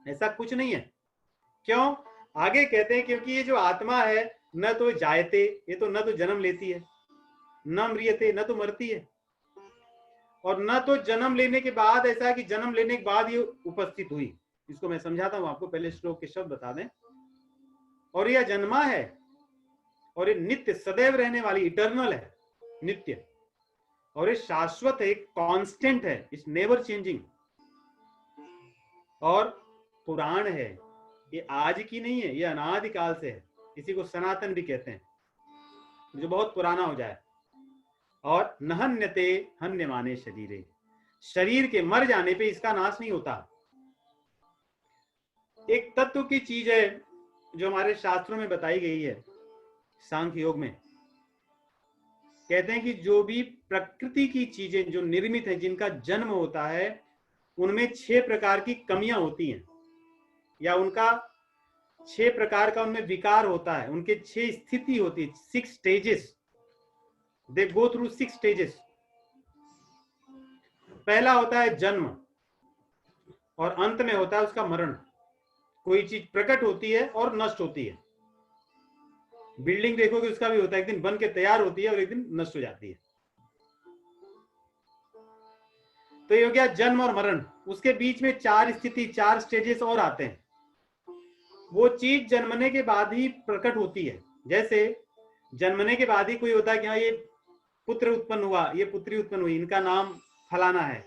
ऐसा कुछ नहीं है। क्यों? आगे कहते हैं क्योंकि ये जो आत्मा है, न तो जायते, ये तो न तो जन्म लेती है, न म्रियते, न तो मरती है, और न तो जन्म लेने के बाद ऐसा है कि जन्म लेने के बाद ये उपस्थित हुई। इसको मैं समझाता हूं आपको, पहले श्लोक के शब्द बता दें। और यह जन्मा है, और ये नित्य, सदैव रहने वाली, इटर्नल है, नित्य, और ये शाश्वत है, कांस्टेंट है, इट्स नेवर चेंजिंग, और पुराण है, ये आज की नहीं है, ये अनादिकाल से है। इसी को सनातन भी कहते हैं, जो बहुत पुराना हो जाए। और नहन्यते हन्यमाने शरीरे, शरीर के मर जाने पे इसका नाश नहीं होता। एक तत्व की चीज है जो हमारे शास्त्रों में बताई गई है, सांख्य योग में कहते हैं कि जो भी प्रकृति की चीजें जो निर्मित है, जिनका जन्म होता है, उनमें 6 प्रकार की कमियां होती हैं, या उनका 6 प्रकार का उनमें विकार होता है, उनके 6 स्थिति होती है, 6 स्टेजेस, दे गो थ्रू 6 स्टेजेस। पहला होता है जन्म, और अंत में होता है उसका मरण। कोई चीज प्रकट होती है और नष्ट होती है। बिल्डिंग देखोगे उसका भी होता है, एक दिन बन के तैयार होती है और एक दिन नष्ट हो जाती है। तो ये हो गया जन्म और मरण। उसके बीच में 4 स्थिति, 4 स्टेजेस और आते हैं। वो चीज जन्मने के बाद ही प्रकट होती है। जैसे जन्मने के बाद ही कोई होता है कि हाँ ये पुत्र उत्पन्न हुआ, ये पुत्री उत्पन्न हुई, इनका नाम फलाना है।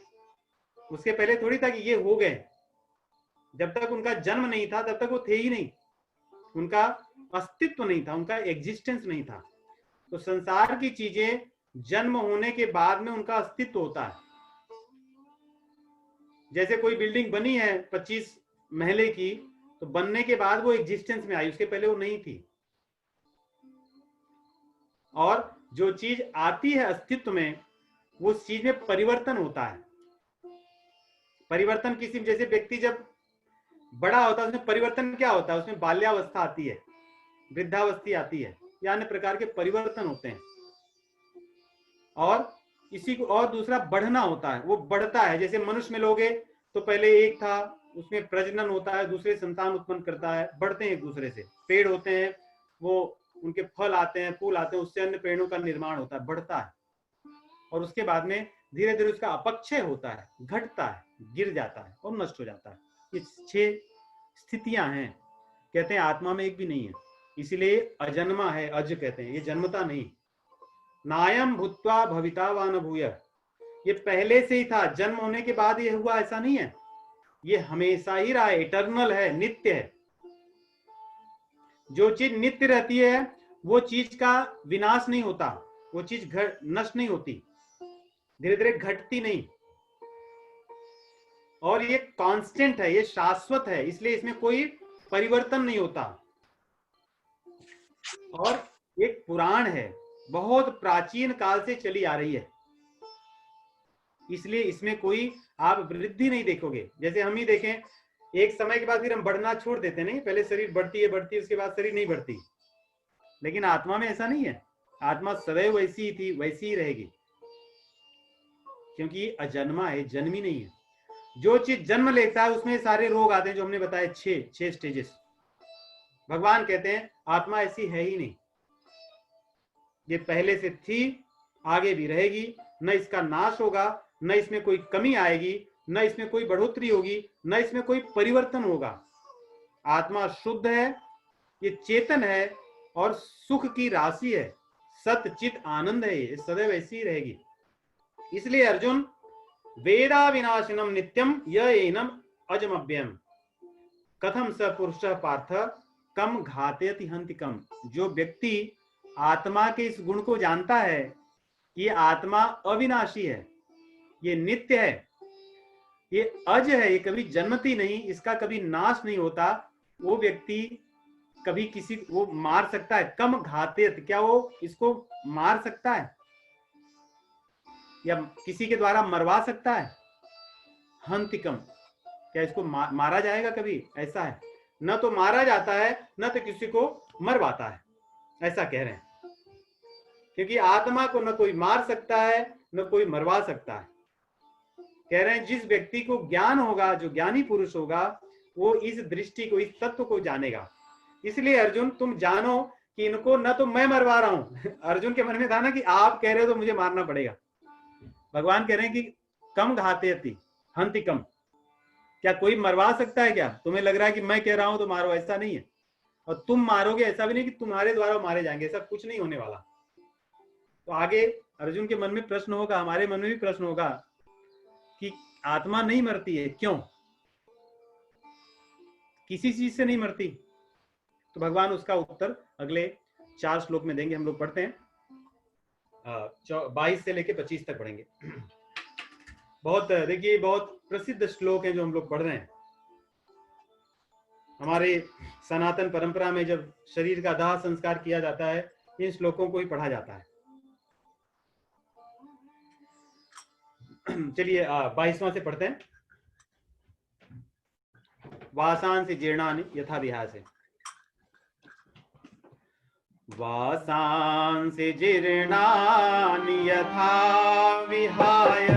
उसके पहले थोड़ी था कि ये हो गए। जब तक उनका जन्म नहीं था तब तक वो थे ही नहीं, उनका अस्तित्व नहीं था, उनका एग्जिस्टेंस नहीं था। तो संसार की चीजें जन्म होने के बाद में उनका अस्तित्व होता है। जैसे कोई बिल्डिंग बनी है 25 महले की, तो बनने के बाद वो एग्जिस्टेंस में आई, उसके पहले वो नहीं थी। और जो चीज आती है अस्तित्व में, वो चीज में परिवर्तन होता है। परिवर्तन किसी, जैसे व्यक्ति जब बड़ा होता है उसमें परिवर्तन क्या होता है? उसमें बाल्यावस्था आती है, वृद्धावस्था आती है, या अन्य प्रकार के परिवर्तन होते हैं। और इसी को, और दूसरा बढ़ना होता है, वो बढ़ता है। जैसे मनुष्य में लोगे तो पहले एक था, उसमें प्रजनन होता है, दूसरे संतान उत्पन्न करता है, बढ़ते हैं एक दूसरे से। पेड़ होते हैं, वो उनके फल आते हैं, फूल आते हैं, उससे अन्य पेड़ों का निर्माण होता है, बढ़ता है। और उसके बाद में धीरे धीरे उसका अपक्षय होता है, घटता है, गिर जाता है और नष्ट हो जाता है। ये 6 स्थितियां हैं। कहते हैं आत्मा में एक भी नहीं है, इसीलिए अजन्मा है, अज कहते हैं, ये जन्मता नहीं। नायम भूत्वा भविता वा न भूय, ये पहले से ही था, जन्म होने के बाद ये हुआ ऐसा नहीं है, ये हमेशा ही रहा है, इटर्नल है, नित्य है। जो चीज नित्य रहती है वो चीज का विनाश नहीं होता, वो चीज नष्ट नहीं होती, धीरे धीरे घटती नहीं। और ये कांस्टेंट है, ये शाश्वत है, इसलिए इसमें कोई परिवर्तन नहीं होता। और एक पुराण है, बहुत प्राचीन काल से चली आ रही है, इसलिए इसमें कोई आप वृद्धि नहीं देखोगे। जैसे हम ही देखें, एक समय के बाद फिर हम बढ़ना छोड़ देते नहीं, पहले शरीर बढ़ती है, उसके बाद शरीर नहीं बढ़ती। लेकिन आत्मा में ऐसा नहीं है, आत्मा सदैव वैसी ही थी, वैसी ही रहेगी, क्योंकि अजन्मा है, जन्मी नहीं है। जो चीज जन्म लेता है उसमें सारे रोग आते हैं, जो हमने बताया, 6 स्टेजेस। भगवान कहते हैं आत्मा ऐसी है ही नहीं, ये पहले से थी, आगे भी रहेगी, न इसका नाश होगा, न इसमें कोई कमी आएगी, न इसमें कोई बढ़ोतरी होगी, न इसमें कोई परिवर्तन होगा। आत्मा शुद्ध है, ये चेतन है, और सुख की राशि है, सत चित आनंद है, ये सदैव ऐसी ही रहेगी। इसलिए अर्जुन, वेदा विनाशिनम नित्यम येनम अजमभ्यम कथम स पुरुष पार्थ कम घातयति हन्ति कम। जो व्यक्ति आत्मा के इस गुण को जानता है, ये आत्मा अविनाशी है, ये नित्य है, ये अज है, ये कभी जन्मती नहीं, इसका कभी नाश नहीं होता, वो व्यक्ति कभी किसी वो मार सकता है? कम घातयत, क्या वो इसको मार सकता है या किसी के द्वारा मरवा सकता है? हंतिकम, क्या इसको मारा जाएगा कभी? ऐसा है, न तो मारा जाता है न तो किसी को मरवाता है, ऐसा कह रहे हैं। क्योंकि आत्मा को न कोई मार सकता है न कोई मरवा सकता है। कह रहे हैं जिस व्यक्ति को ज्ञान होगा, जो ज्ञानी पुरुष होगा, वो इस दृष्टि को, इस तत्व को जानेगा। इसलिए अर्जुन, तुम जानो कि इनको न तो मैं मरवा रहा हूं। अर्जुन के मन में था ना कि आप कह रहे हो तो मुझे मारना पड़ेगा। भगवान कह रहे हैं कि कम घातयति हन्ति कम, क्या कोई मरवा सकता है? क्या तुम्हें लग रहा है कि मैं कह रहा हूं तो मारो? ऐसा नहीं है। और तुम मारोगे, ऐसा भी नहीं कि तुम्हारे द्वारा मारे जाएंगे, ऐसा कुछ नहीं होने वाला। तो आगे अर्जुन के मन में प्रश्न होगा, हमारे मन में भी प्रश्न होगा कि आत्मा नहीं मरती है, क्यों? किसी चीज से नहीं मरती। तो भगवान उसका उत्तर अगले 4 श्लोक में देंगे। हम लोग पढ़ते हैं 22 से लेके 25 तक पढ़ेंगे। बहुत, देखिए, बहुत प्रसिद्ध श्लोक है जो हम लोग पढ़ रहे हैं। हमारे सनातन परंपरा में जब शरीर का दाह संस्कार किया जाता है, इन श्लोकों को ही पढ़ा जाता है। चलिए 22वां से पढ़ते हैं। वासांसि जीर्णानि यथा विहासे, वासांसि जीर्णानि यथा विहाय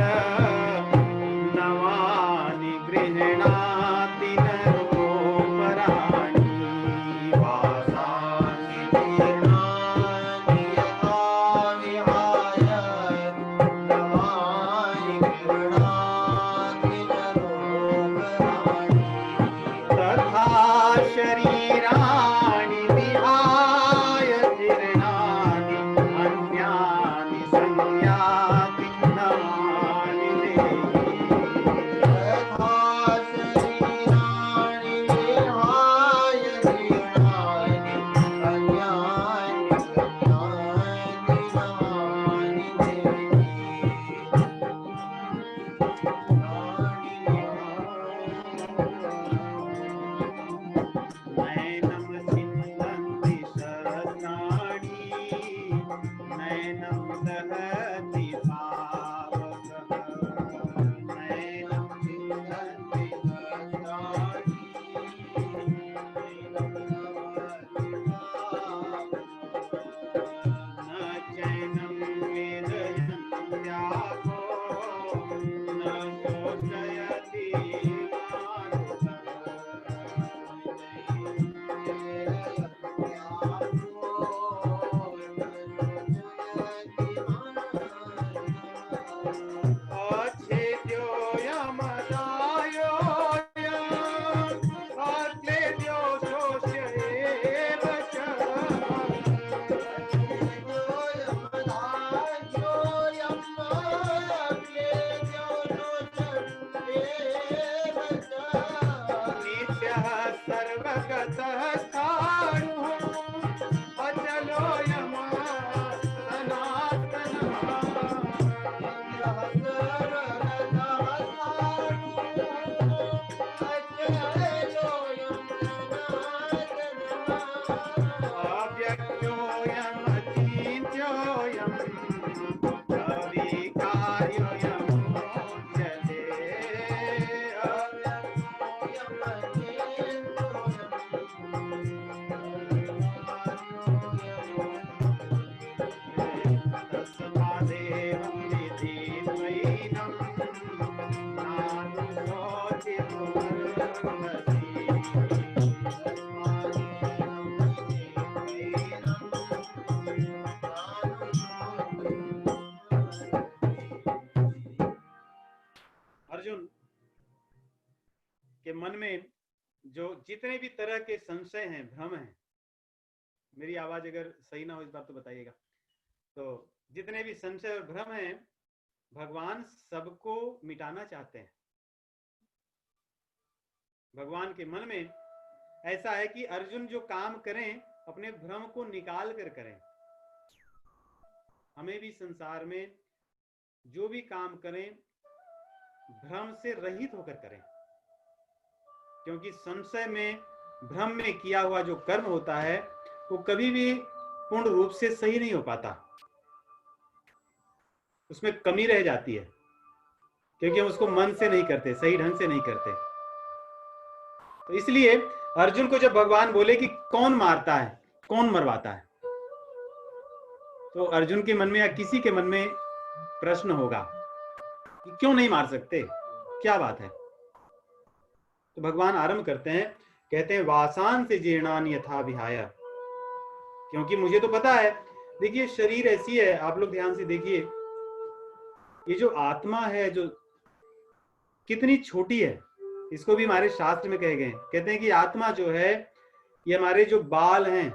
नवानि गृह्णाति नरोपराणि। वासांसि जीर्णानि यथा विहाय नवानि गृह्णाति नरोपराणि तथा शरीराणि विहाय जीर्णानि अन्यानि संयाति नवानि देहि। तथा शरीराणि विहाय जीर्णानि अन्यानि संयाति नवानि देहि। नैनं छिन्दन्ति सहस्राणि नैनं दहति पावकः। नैनं छिन्दन्ति सहस्राणि नैनं दहति पावकः। न चैनं वेदयन्त्यापो न शोषयति मारुतः। सर्वगतः स्थाणुः अचलोऽयं सनातनः। अव्यक्तोऽयम् अचिन्त्योऽयम् अविकार्योऽयम् उच्यते। अव्यक्तोऽयम् तस्मादेवं विधित्वैनं नानुशोचि दुर्मति। अर्जुन के मन में जो जितने भी तरह के संशय हैं, भ्रम हैं, मेरी आवाज अगर सही ना हो इस बात तो बताइएगा, तो जितने भी संशय और भ्रम हैं, भगवान सबको मिटाना चाहते हैं। भगवान के मन में ऐसा है कि अर्जुन जो काम करें अपने भ्रम को निकाल कर करें। हमें भी संसार में जो भी काम करें भ्रम से रहित होकर करें, क्योंकि संशय में, भ्रम में किया हुआ जो कर्म होता है वो कभी भी पूर्ण रूप से सही नहीं हो पाता, उसमें कमी रह जाती है, क्योंकि हम उसको मन से नहीं करते, सही ढंग से नहीं करते। तो इसलिए अर्जुन को जब भगवान बोले कि कौन मारता है, कौन मरवाता है, तो अर्जुन के मन में या किसी के मन में प्रश्न होगा कि क्यों नहीं मार सकते, क्या बात है। तो भगवान आरंभ करते हैं, कहते हैं वासान से जीर्णान यथा विहाय, क्योंकि मुझे तो पता है। देखिए शरीर ऐसी है, आप लोग ध्यान से देखिए, ये जो आत्मा है जो कितनी छोटी है, इसको भी हमारे शास्त्र में कहे गए, कहते हैं कि आत्मा जो है ये हमारे जो बाल हैं,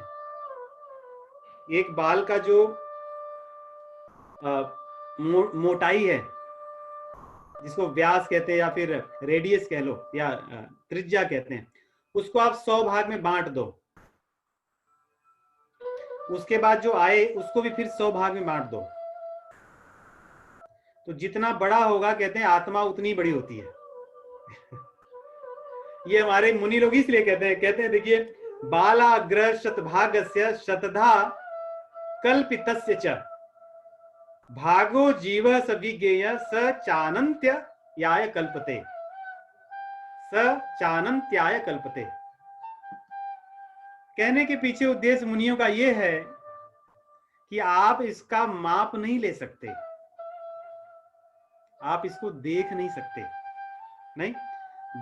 एक बाल का जो मोटाई है, जिसको व्यास कहते हैं या फिर रेडियस कह लो या त्रिज्या कहते हैं, उसको आप 100 भाग में बांट दो, उसके बाद जो आए उसको भी फिर 100 भाग में बांट दो, तो जितना बड़ा होगा कहते हैं आत्मा उतनी बड़ी होती है। ये हमारे मुनि लोग इसलिए कहते हैं देखिए, बालाग्र शतभागस्य शतधा कल्पितस्य च भागो जीव सविज्ञेय स चानन्त्याय कल्पते, स चानन्त्याय कल्पते। कहने के पीछे उद्देश्य मुनियों का यह है कि आप इसका माप नहीं ले सकते, आप इसको देख नहीं सकते। नहीं,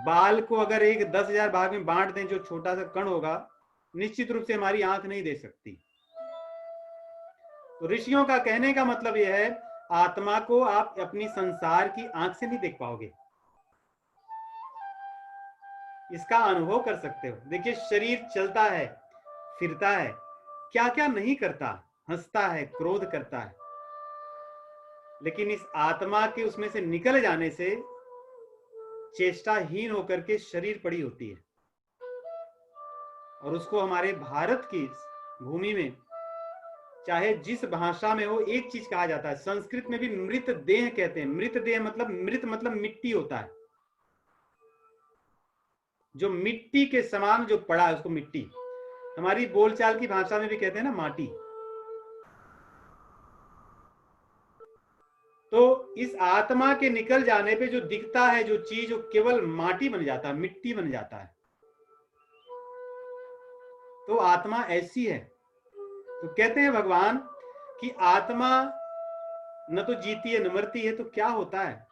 बाल को अगर एक 10,000 भाग में बांट दें, जो छोटा सा कण होगा, निश्चित रूप से हमारी आंख नहीं दे सकती। तो ऋषियों का कहने का मतलब यह है, आत्मा को आप अपनी संसार की आंख से नहीं देख पाओगे, इसका अनुभव कर सकते हो। देखिए शरीर चलता है, फिरता है, क्या क्या नहीं करता, हंसता है, क्रोध करता है, लेकिन इस आत्मा के उसमें से निकल जाने से चेष्टाहीन होकर के शरीर पड़ी होती है। और उसको हमारे भारत की भूमि में चाहे जिस भाषा में हो एक चीज कहा जाता है, संस्कृत में भी मृत देह कहते हैं। मृत देह मतलब, मृत मतलब मिट्टी होता है, जो मिट्टी के समान जो पड़ा है उसको मिट्टी। हमारी बोलचाल की भाषा में भी कहते हैं ना माटी। तो इस आत्मा के निकल जाने पे जो दिखता है जो चीज, वो केवल माटी बन जाता है, मिट्टी बन जाता है। तो आत्मा ऐसी है। तो कहते हैं भगवान कि आत्मा न तो जीती है न मरती है, तो क्या होता है,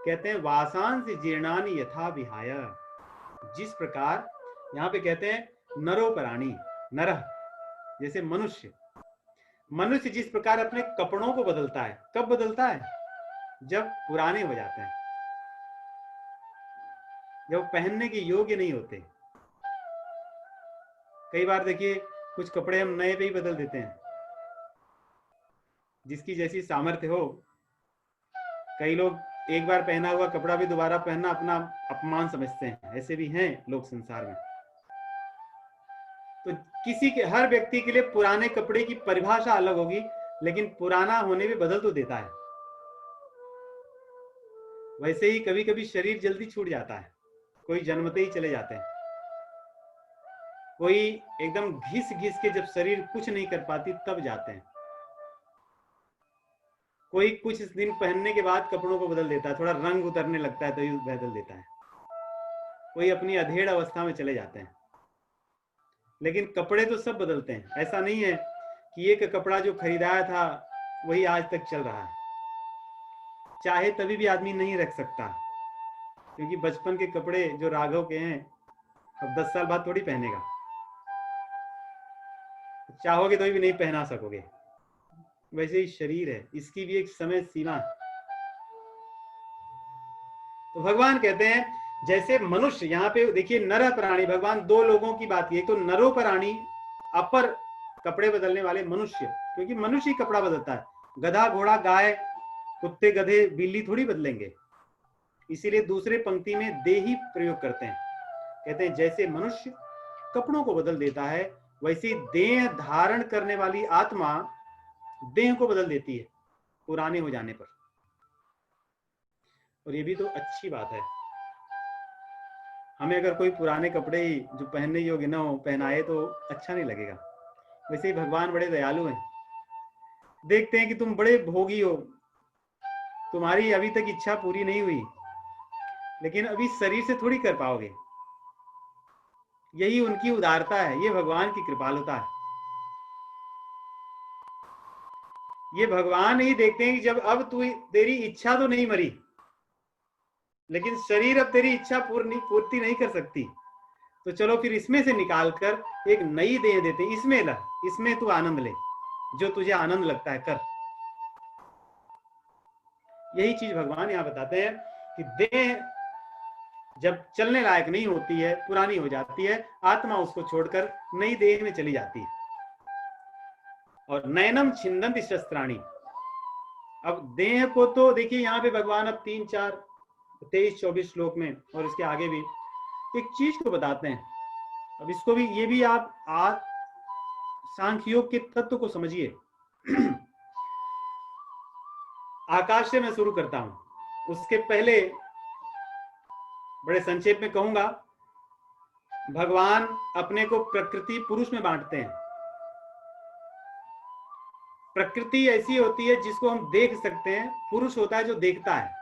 कहते हैं वासान से जीर्णानि यथा विहाय। जिस प्रकार यहां पे कहते हैं नरोपराणी, नरह जैसे मनुष्य, मनुष्य जिस प्रकार अपने कपड़ों को बदलता है, कब बदलता है, जब पुराने हो जाते हैं, जब पहनने के योग्य नहीं होते। कई बार देखिए कुछ कपड़े हम नए पे ही बदल देते हैं, जिसकी जैसी सामर्थ्य हो। कई लोग एक बार पहना हुआ कपड़ा भी दोबारा पहनना अपना अपमान समझते हैं, ऐसे भी हैं लोग संसार में। तो किसी के, हर व्यक्ति के लिए पुराने कपड़े की परिभाषा अलग होगी, लेकिन पुराना होने में बदल तो देता है। वैसे ही कभी कभी शरीर जल्दी छूट जाता है, कोई जन्मते ही चले जाते हैं, कोई एकदम घिस घिस के जब शरीर कुछ नहीं कर पाती तब जाते हैं, कोई कुछ दिन पहनने के बाद कपड़ों को बदल देता है, थोड़ा रंग उतरने लगता है तो ही बदल देता है, कोई अपनी अधेड़ अवस्था में चले जाते हैं। लेकिन कपड़े तो सब बदलते हैं। ऐसा नहीं है कि एक कपड़ा जो खरीदाया था वही आज तक चल रहा है, चाहे तभी भी आदमी नहीं रख सकता, क्योंकि बचपन के कपड़े जो राघव के हैं अब 10 साल बाद थोड़ी पहनेगा, चाहोगे तो भी नहीं पहना सकोगे। वैसे ही शरीर है, इसकी भी एक समय सीमा है। तो भगवान कहते हैं जैसे मनुष्य, यहाँ पे देखिए नर प्राणी, भगवान दो लोगों की बात की, एक तो नरो प्राणी, अपर कपड़े बदलने वाले मनुष्य, क्योंकि मनुष्य ही कपड़ा बदलता है, गधा घोड़ा गाय कुत्ते गधे बिल्ली थोड़ी बदलेंगे। इसीलिए दूसरे पंक्ति में दे ही प्रयोग करते हैं, कहते हैं जैसे मनुष्य कपड़ों को बदल देता है वैसे देह धारण करने वाली आत्मा देह को बदल देती है पुराने हो जाने पर। और ये भी तो अच्छी बात है, हमें अगर कोई पुराने कपड़े ही जो पहनने योग्य ना हो पहनाए तो अच्छा नहीं लगेगा। वैसे ही भगवान बड़े दयालु हैं, देखते हैं कि तुम बड़े भोगी हो, तुम्हारी अभी तक इच्छा पूरी नहीं हुई, लेकिन अभी शरीर से थोड़ी कर पाओगे। यही उनकी उदारता है, ये भगवान की कृपालुता है। ये भगवान ही देखते हैं कि जब अब तेरी इच्छा तो नहीं मरी, लेकिन शरीर अब तेरी इच्छा पूर्ति नहीं कर सकती, तो चलो फिर इसमें से निकालकर एक नई देह देते, इसमें ला, इसमें तू आनंद ले, जो तुझे आनंद लगता है कर। यही चीज भगवान यहां बताते हैं कि देह जब चलने लायक नहीं होती है, पुरानी हो जाती है, आत्मा उसको छोड़कर नई देह में चली जाती है। और नयनम छिंदंति शस्त्राणी, अब देह को तो देखिए यहाँ पे भगवान अब 3, 4, 23, 24 श्लोक में और इसके आगे भी एक चीज को बताते हैं। अब इसको भी, ये भी आप सांख्य योग के तत्व को समझिए। आकाश से मैं शुरू करता हूं, उसके पहले बड़े संक्षेप में कहूंगा, भगवान अपने को प्रकृति पुरुष में बांटते हैं। प्रकृति ऐसी होती है जिसको हम देख सकते हैं, पुरुष होता है जो देखता है।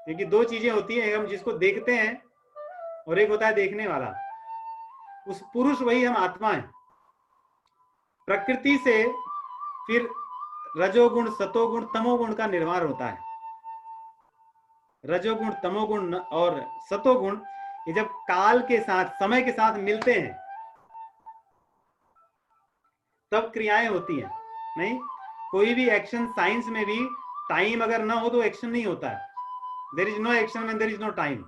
क्योंकि दो चीजें होती हैं, हम जिसको देखते हैं और एक होता है देखने वाला। उस पुरुष वही हम आत्मा है। प्रकृति से फिर रजोगुण सतोगुण तमोगुण का निर्माण होता है। रजोगुण तमोगुण और सतोगुण ये जब काल के साथ समय के साथ मिलते हैं तब क्रियाएं होती हैं। नहीं, कोई भी एक्शन साइंस में भी टाइम अगर ना हो तो एक्शन नहीं होता है। There is no action when there is no time.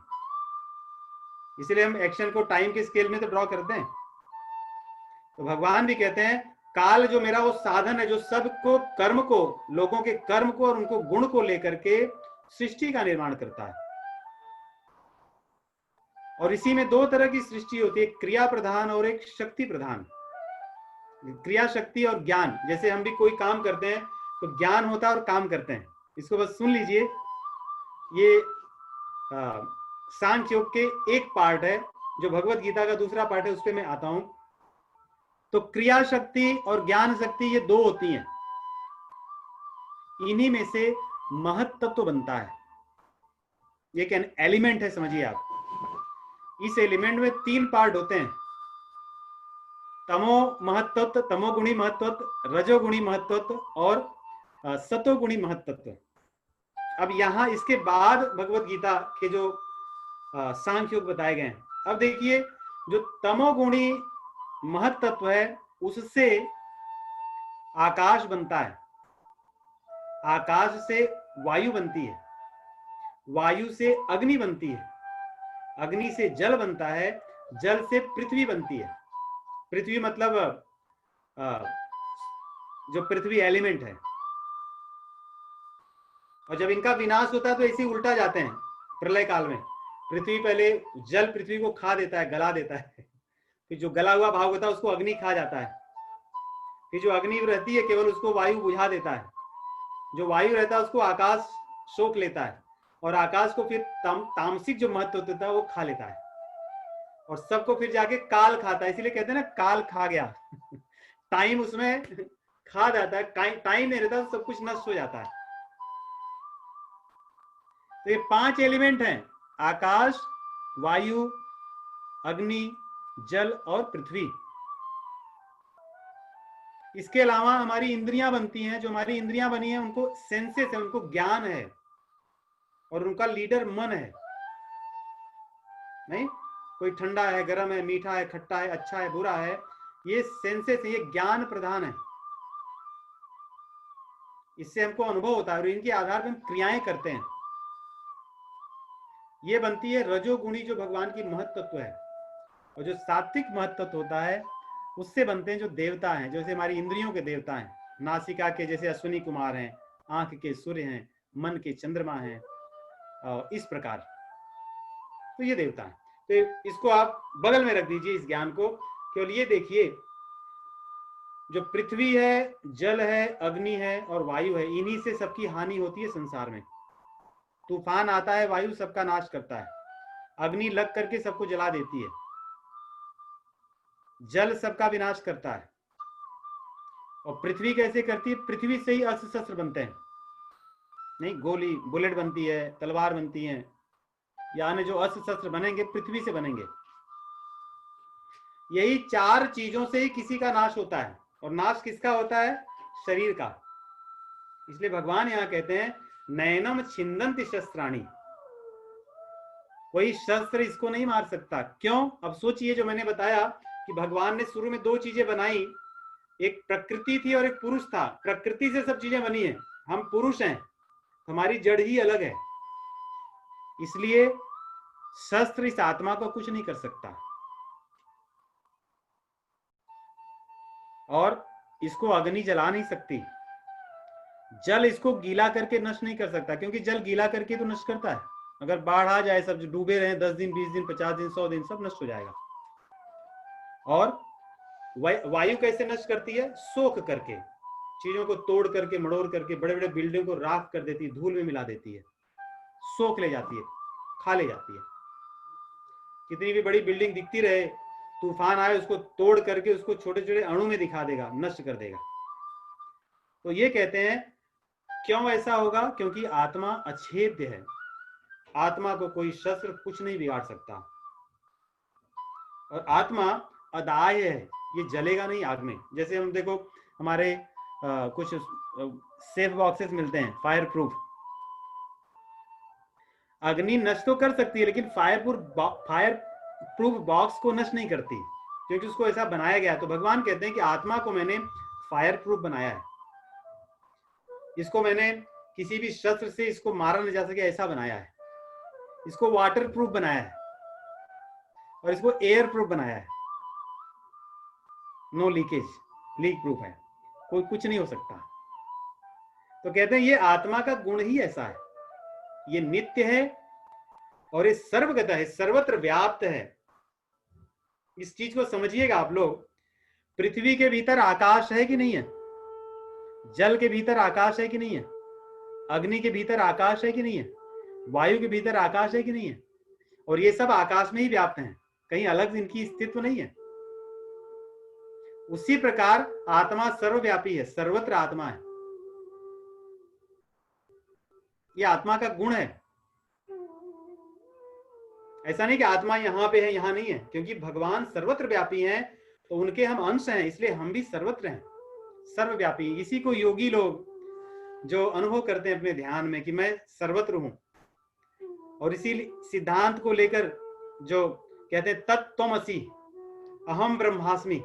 इसलिए हम एक्शन को टाइम के स्केल में तो ड्रॉ करते हैं। तो भगवान भी कहते हैं काल जो मेरा वो साधन है जो सबको कर्म को, लोगों के कर्म को और उनको गुण को लेकर के सृष्टि का निर्माण करता है। और इसी में दो तरह की सृष्टि होती है, क्रिया प्रधान और एक शक्ति प्रधान। क्रिया शक्ति और ज्ञान, जैसे हम भी कोई काम करते हैं तो ज्ञान होता है और काम करते हैं। इसको बस सुन लीजिए, ये सांख्य योग के एक पार्ट है, जो भगवत गीता का दूसरा पार्ट है, उस पर मैं आता हूं। तो क्रिया शक्ति और ज्ञान शक्ति ये दो होती हैं, इन्हीं में से महत तत्व बनता है। ये एक एलिमेंट है, समझिए आप। इस एलिमेंट में 3 पार्ट होते हैं, तमो महत्त्व, तमोगुणी महत्त्व, रजोगुणी महत्त्व और सतोगुणी महत्त्व। अब यहां इसके बाद भगवत गीता के जो सांख्य योग बताए गए हैं। अब देखिए, जो तमोगुणी महत्त्व है उससे आकाश बनता है, आकाश से वायु बनती है, वायु से अग्नि बनती है, अग्नि से जल बनता है, जल से पृथ्वी बनती है। पृथ्वी मतलब जो पृथ्वी एलिमेंट है। और जब इनका विनाश होता है तो ऐसे उल्टा जाते हैं प्रलय काल में। पृथ्वी पहले, जल पृथ्वी को खा देता है, गला देता है, फिर जो गला हुआ भाग होता है उसको अग्नि खा जाता है, फिर जो अग्नि रहती है केवल उसको वायु बुझा देता है, जो वायु रहता है उसको आकाश सोख लेता है, और आकाश को फिर तामसिक जो महत्व होता है वो खा लेता है, और सबको फिर जाके काल खाता है। इसीलिए कहते हैं ना काल खा गया। टाइम उसमें खा जाता है, टाइम नहीं रहता, सब कुछ नष्ट हो जाता है। तो ये 5 एलिमेंट हैं, आकाश, वायु, अग्नि, जल और पृथ्वी। इसके अलावा हमारी इंद्रियां बनती हैं, जो हमारी इंद्रियां बनी हैं उनको सेंसेस है, उनको ज्ञान है, और उनका लीडर मन है। नहीं, कोई ठंडा है, गर्म है, मीठा है, खट्टा है, अच्छा है, बुरा है, ये सेंसेस है, ये ज्ञान प्रधान है। इससे हमको अनुभव होता है और इनके आधार पर हम क्रियाएं करते हैं। ये बनती है रजोगुणी जो भगवान की महत्त्व है। और जो सात्विक महत्त्व होता है उससे बनते हैं जो देवता हैं, जैसे हमारी इंद्रियों के देवता हैं। नासिका के जैसे अश्विनी कुमार हैं, आंख के सूर्य हैं, मन के चंद्रमा हैं, इस प्रकार तो ये देवता है। तो इसको आप बगल में रख दीजिए इस ज्ञान को। केवल ये देखिए, जो पृथ्वी है, जल है, अग्नि है और वायु है, इन्हीं से सबकी हानि होती है संसार में। तूफान आता है, वायु सबका नाश करता है, अग्नि लग करके सबको जला देती है, जल सबका विनाश करता है। और पृथ्वी कैसे करती है? पृथ्वी से ही अस्त्र शस्त्र बनते हैं। नहीं, गोली बुलेट बनती है, तलवार बनती है, यानी जो अस्त्र शस्त्र बनेंगे पृथ्वी से बनेंगे। यही चार चीजों से ही किसी का नाश होता है। और नाश किसका होता है? शरीर का। इसलिए भगवान यहां कहते हैं नयनम छिंदंति शस्त्राणी, कोई शस्त्र इसको नहीं मार सकता। क्यों? अब सोचिए, जो मैंने बताया कि भगवान ने शुरू में दो चीजें बनाई, एक प्रकृति थी और एक पुरुष था। प्रकृति से सब चीजें बनी है, हम पुरुष हैं, हमारी जड़ ही अलग है। इसलिए शस्त्र इस आत्मा को कुछ नहीं कर सकता और इसको अग्नि जला नहीं सकती, जल इसको गीला करके नष्ट नहीं कर सकता, क्योंकि जल गीला करके तो नष्ट करता है। अगर बाढ़ आ जाए, सब डूबे रहे 10 दिन 20 दिन 50 दिन 100 दिन, सब नष्ट हो जाएगा। और वायु कैसे नष्ट करती है? सोख करके, चीजों को तोड़ करके मड़ोड़ करके बड़े बड़े बिल्डिंग को राख कर देती है, धूल में मिला देती है, सोख ले जाती है, खा ले जाती है। कितनी भी बड़ी बिल्डिंग दिखती रहे, तूफान आए उसको तोड़ करके उसको छोटे छोटे अणु में दिखा देगा, नष्ट कर देगा। तो ये कहते हैं क्यों ऐसा होगा? क्योंकि आत्मा अछेद्य है, आत्मा को कोई शस्त्र कुछ नहीं बिगाड़ सकता। और आत्मा अदाय है, ये जलेगा नहीं आग में। जैसे हम देखो, हमारे कुछ सेफ बॉक्सेस मिलते हैं फायर प्रूफ, अग्नि नष्ट तो कर सकती है लेकिन फायर प्रूफ बॉक्स को नष्ट नहीं करती, क्योंकि उसको ऐसा बनाया गया। तो भगवान कहते हैं कि आत्मा को मैंने फायर प्रूफ बनाया है, इसको मैंने किसी भी शस्त्र से इसको मारा न जा सके ऐसा बनाया है, इसको वाटर प्रूफ बनाया है और इसको एयर प्रूफ बनाया है, नो लीकेज, लीक प्रूफ है, कोई कुछ नहीं हो सकता। तो कहते हैं ये आत्मा का गुण ही ऐसा है, ये नित्य है और ये सर्वगत है, सर्वत्र व्याप्त है। इस चीज को समझिएगा आप लोग। पृथ्वी के भीतर आकाश है कि नहीं है? जल के भीतर आकाश है कि नहीं है? अग्नि के भीतर आकाश है कि नहीं है? वायु के भीतर आकाश है कि नहीं है? और ये सब आकाश में ही व्याप्त हैं, कहीं अलग इनकी अस्तित्व नहीं है। उसी प्रकार आत्मा सर्वव्यापी है, सर्वत्र आत्मा है, ये आत्मा का गुण है। ऐसा नहीं कि आत्मा यहां पे है यहां नहीं है, क्योंकि भगवान सर्वत्र व्यापी हैं, तो उनके हम अंश हैं, इसलिए हम भी सर्वत्र हैं, सर्वव्यापी। इसी को योगी लोग जो अनुभव करते हैं अपने ध्यान में कि मैं सर्वत्र हूं, और इसी सिद्धांत को लेकर जो कहते हैं तत्त्वमसि अहम ब्रह्मास्मि,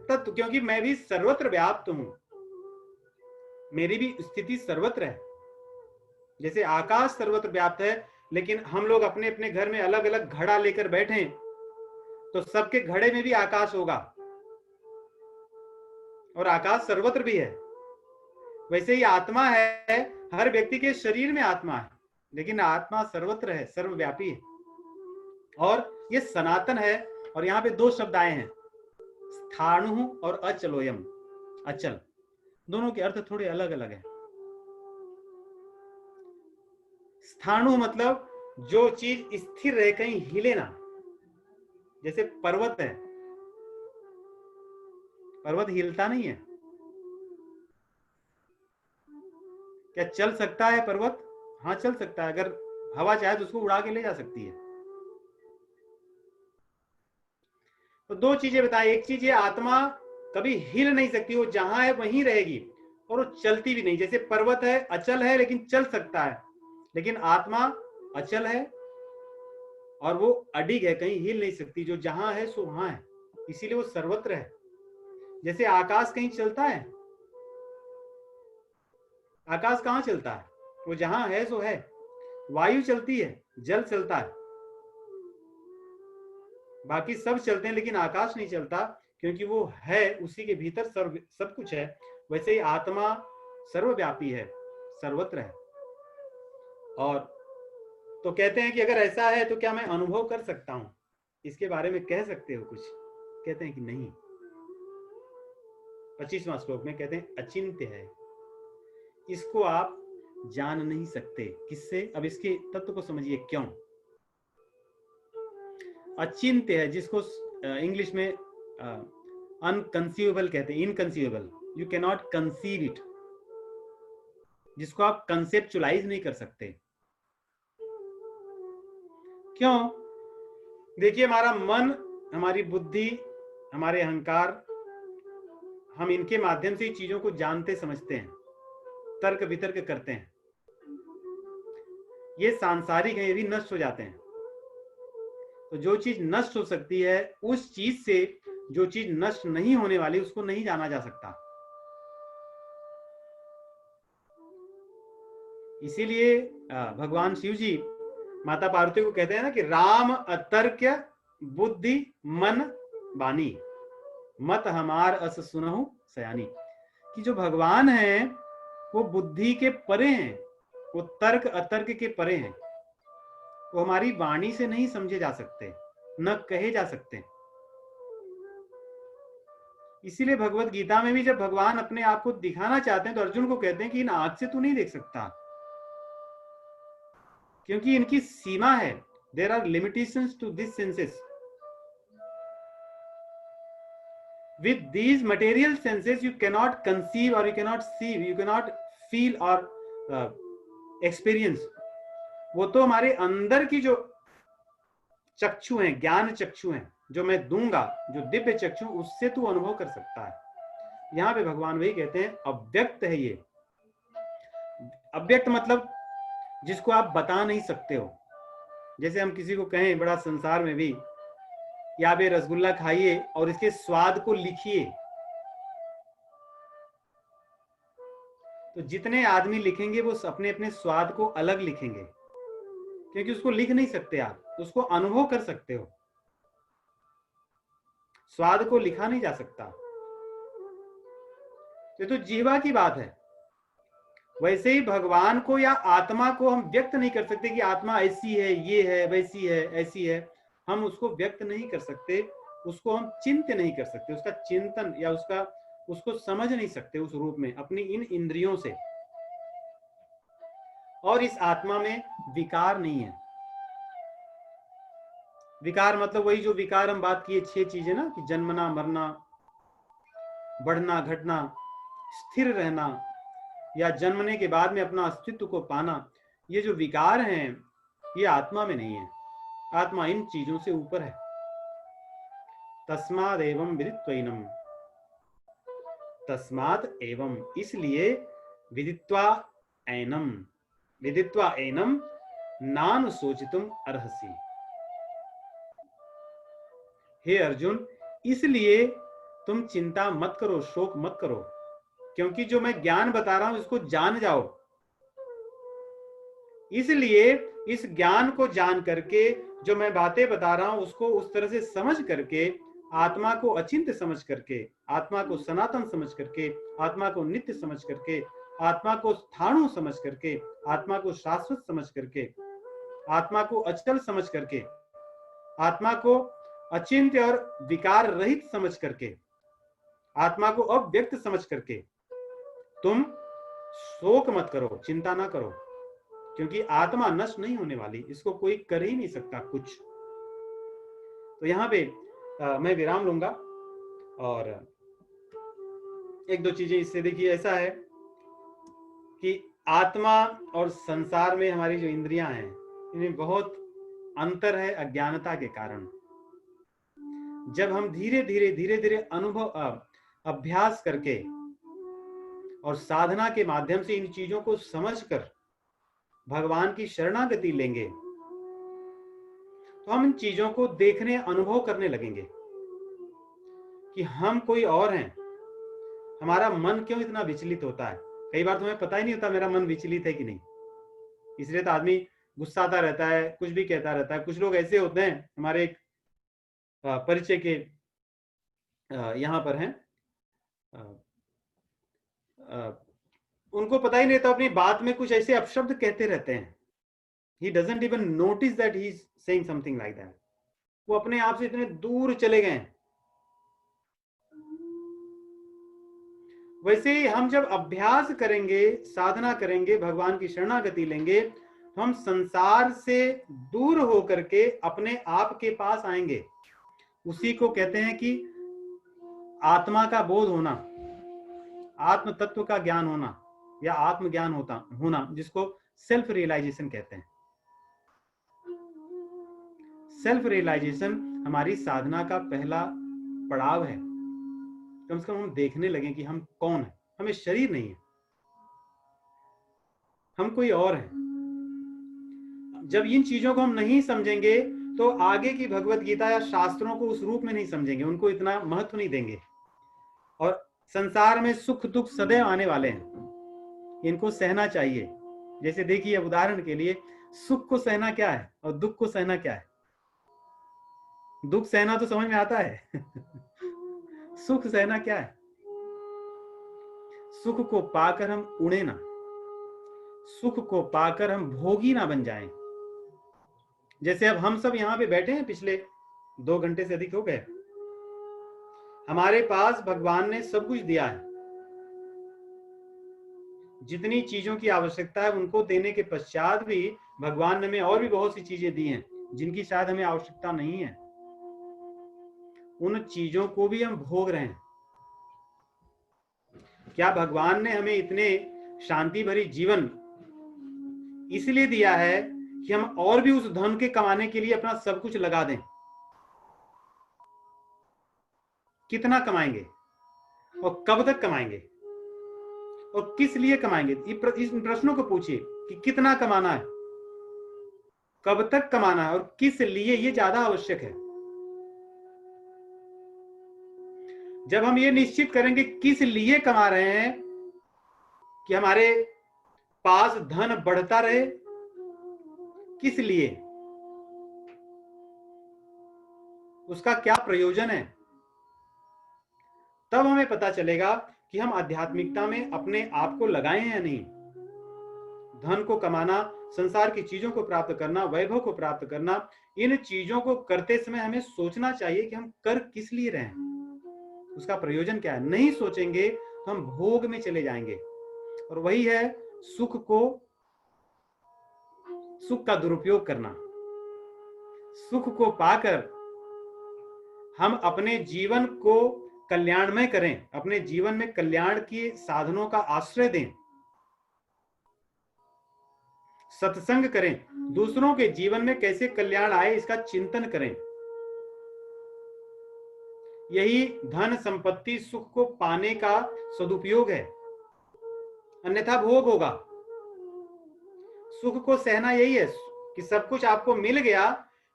तत्व, क्योंकि मैं भी सर्वत्र व्याप्त हूं, मेरी भी स्थिति सर्वत्र है। जैसे आकाश सर्वत्र व्याप्त है, लेकिन हम लोग अपने अपने घर में अलग अलग घड़ा लेकर बैठे तो सबके घड़े में भी आकाश होगा, और आकाश सर्वत्र भी है। वैसे ही आत्मा है, हर व्यक्ति के शरीर में आत्मा है, लेकिन आत्मा सर्वत्र है, सर्वव्यापी है, और ये सनातन है। और यहाँ पे दो शब्द आए हैं, स्थाणु और अचलोयम, अचल, दोनों के अर्थ थोड़े अलग अलग हैं। स्थाणु मतलब जो चीज स्थिर रहे, कहीं हिले ना। जैसे पर्वत है, पर्वत हिलता नहीं है, क्या चल सकता है पर्वत? हाँ चल सकता है, अगर हवा चाहे तो उसको उड़ा के ले जा सकती है। तो दो चीजें बताई, एक चीज ये आत्मा कभी हिल नहीं सकती, वो जहां है वहीं रहेगी, और वो चलती भी नहीं। जैसे पर्वत है, अचल है लेकिन चल सकता है, लेकिन आत्मा अचल है और वो अडिग है, कहीं हिल नहीं सकती, जो जहां है सो वहां है, इसीलिए वो सर्वत्र है। जैसे आकाश कहीं चलता है? आकाश कहाँ चलता है? वो जहां है सो है। वायु चलती है, जल चलता है, बाकी सब चलते हैं लेकिन आकाश नहीं चलता, क्योंकि वो है, उसी के भीतर सब कुछ है। वैसे ही आत्मा सर्वव्यापी है, सर्वत्र है। और तो कहते हैं कि अगर ऐसा है तो क्या मैं अनुभव कर सकता हूं, इसके बारे में कह सकते हो कुछ? कहते हैं कि नहीं। 25वां श्लोक में कहते हैं अचिंत्य है, इसको आप जान नहीं सकते। किससे? अब इसके तत्व को समझिए क्यों। अचिंत्य है जिसको इंग्लिश में अनकंसीवेबल कहते हैं, inconceivable, you can not conceive it, जिसको आप कंसेप्चुलाइज नहीं कर सकते। क्यों? देखिए, हमारा मन, हमारी बुद्धि, हमारे अहंकार, हम इनके माध्यम से चीजों को जानते समझते हैं, तर्क वितर्क करते हैं। ये सांसारिक है, ये भी नष्ट हो जाते हैं। तो जो चीज नष्ट हो सकती है, उस चीज से जो चीज नष्ट नहीं होने वाली, उसको नहीं जाना जा सकता। इसीलिए भगवान शिव जी माता पार्वती को कहते हैं ना कि राम अतर्क्य बुद्धि मन वाणी, मत हमार अस सुनहु सयानी। कि जो भगवान है वो बुद्धि के परे हैं, वो तर्क अतर्क के परे हैं, वो हमारी वाणी से नहीं समझे जा सकते, न कहे जा सकते। इसीलिए भगवत गीता में भी जब भगवान अपने आप को दिखाना चाहते हैं तो अर्जुन को कहते हैं कि इन आंख से तू नहीं देख सकता, क्योंकि इनकी सीमा है। There are limitations to this senses. With these material senses you cannot conceive or you cannot see, you cannot feel or experience. वो तो हमारे अंदर की जो चक्षु हैं, ज्ञान चक्षु हैं, जो मैं दूंगा, जो दिव्य चक्षु, उससे तू अनुभव कर सकता है। यहाँ पे भगवान वही कहते हैं अव्यक्त है ये। अव्यक्त मतलब जिसको आप बता नहीं सकते हो। जैसे हम किसी को कहें बड़ा संसार में भी, या आप ये रसगुल्ला खाइए और इसके स्वाद को लिखिए, तो जितने आदमी लिखेंगे वो अपने अपने स्वाद को अलग लिखेंगे, क्योंकि उसको लिख नहीं सकते आप, उसको अनुभव कर सकते हो। स्वाद को लिखा नहीं जा सकता। ये तो जीवा की बात है। वैसे ही भगवान को या आत्मा को हम व्यक्त नहीं कर सकते कि आत्मा ऐसी है, ये है, वैसी है, ऐसी है। हम उसको व्यक्त नहीं कर सकते, उसको हम चिंतन नहीं कर सकते, उसका चिंतन या उसको समझ नहीं सकते उस रूप में अपनी इन इंद्रियों से। और इस आत्मा में विकार नहीं है। विकार मतलब वही जो विकार हम बात किए 6 चीजें ना, कि जन्मना, मरना, बढ़ना, घटना, स्थिर रहना, या जन्मने के बाद में अपना अस्तित्व को पाना। ये जो विकार हैं ये आत्मा में नहीं है। आत्मा इन चीजों से ऊपर है। तस्माद एवं विदित्वैनम, तस्मात एवं, इसलिए, विदित्वा एनम, विदित्वा एनम नान सोचितुम अर्हसि। हे अर्जुन, इसलिए तुम चिंता मत करो, शोक मत करो, क्योंकि जो मैं ज्ञान बता रहा हूं इसको जान जाओ। इसलिए इस ज्ञान को जान करके जो मैं बातें बता रहा हूं उसको उस तरह से समझ करके, आत्मा को अचिंत्य समझ करके, आत्मा को सनातन समझ करके, आत्मा को नित्य समझ करके, आत्मा को स्थाणु समझ करके, आत्मा को शाश्वत समझ करके, आत्मा को अचल समझ करके, आत्मा को अचिंत्य और विकार रहित समझ करके, आत्मा को अव्यक्त समझ करके तुम शोक मत करो, चिंता ना करो, क्योंकि आत्मा नष्ट नहीं होने वाली, इसको कोई कर ही नहीं सकता कुछ। तो यहाँ पे मैं विराम लूंगा। और एक दो चीजें इससे देखिए, ऐसा है कि आत्मा और संसार में हमारी जो इंद्रियां हैं इनमें बहुत अंतर है अज्ञानता के कारण। जब हम धीरे धीरे अनुभव, अभ्यास करके और साधना के माध्यम से इन चीजों को समझकर भगवान की शरणागति लेंगे, तो हम इन चीजों को देखने, अनुभव करने लगेंगे कि हम कोई और हैं। हमारा मन क्यों इतना विचलित होता है? कई बार तुम्हें पता ही नहीं होता मेरा मन विचलित है कि नहीं। इसलिए तो आदमी गुस्साता रहता है, कुछ भी कहता रहता है। कुछ लोग ऐसे होते हैं, हमारे एक परिचय के यहाँ पर हैं, उनको पता ही नहीं था, अपनी बात में कुछ ऐसे अपशब्द कहते रहते हैं. He doesn't even notice that he is saying something like that. वो अपने आप से इतने दूर चले गए. वैसे ही हम जब अभ्यास करेंगे, साधना करेंगे, भगवान की शरणागति लेंगे, तो हम संसार से दूर होकर के अपने आप के पास आएंगे. उसी को कहते हैं कि आत्मा का बोध होना, आत्म तत्व का ज्ञान होना या आत्मज्ञान होना, जिसको सेल्फ रियलाइजेशन कहते हैं. सेल्फ रियलाइजेशन हमारी साधना का पहला पड़ाव है. कम से कम हम देखने लगे कि हम कौन हैं. हमें शरीर नहीं है, हम कोई और हैं. जब इन चीजों को हम नहीं समझेंगे तो आगे की भगवत गीता या शास्त्रों को उस रूप में नहीं समझेंगे, उनको इतना महत्व नहीं देंगे. और संसार में सुख दुख सदैव आने वाले हैं, इनको सहना चाहिए. जैसे देखिए, उदाहरण के लिए, सुख को सहना क्या है और दुख को सहना क्या है. दुख सहना तो समझ में आता है. सुख सहना क्या है? सुख को पाकर हम उड़े ना, सुख को पाकर हम भोगी ना बन जाएं. जैसे अब हम सब यहाँ पे बैठे हैं, पिछले 2 घंटे से अधिक हो गए. हमारे पास भगवान ने सब कुछ दिया है. जितनी चीजों की आवश्यकता है उनको देने के पश्चात भी भगवान ने हमें और भी बहुत सी चीजें दी हैं जिनकी शायद हमें आवश्यकता नहीं है. उन चीजों को भी हम भोग रहे हैं. क्या भगवान ने हमें इतने शांति भरी जीवन इसलिए दिया है कि हम और भी उस धन के कमाने के लिए अपना सब कुछ लगा दें? कितना कमाएंगे और कब तक कमाएंगे और किस लिए कमाएंगे? इस प्रश्नों को पूछिए कि कितना कमाना है, कब तक कमाना है और किस लिए. ये ज्यादा आवश्यक है. जब हम ये निश्चित करेंगे किस लिए कमा रहे हैं, कि हमारे पास धन बढ़ता रहे, किस लिए, उसका क्या प्रयोजन है, तब हमें पता चलेगा कि हम आध्यात्मिकता में अपने आप को लगाए हैं या नहीं. धन को कमाना, संसार की चीजों को प्राप्त करना, वैभव को प्राप्त करना, इन चीजों को करते समय हमें सोचना चाहिए कि हम कर किस लिए रहे हैं, उसका प्रयोजन क्या है. नहीं सोचेंगे तो हम भोग में चले जाएंगे. और वही है सुख का दुरुपयोग करना. सुख को पाकर हम अपने जीवन को कल्याणमय करें, अपने जीवन में कल्याण के साधनों का आश्रय दें, सत्संग करें, दूसरों के जीवन में कैसे कल्याण आए इसका चिंतन करें. यही धन संपत्ति सुख को पाने का सदुपयोग है, अन्यथा भोग होगा. सुख को सहना यही है कि सब कुछ आपको मिल गया,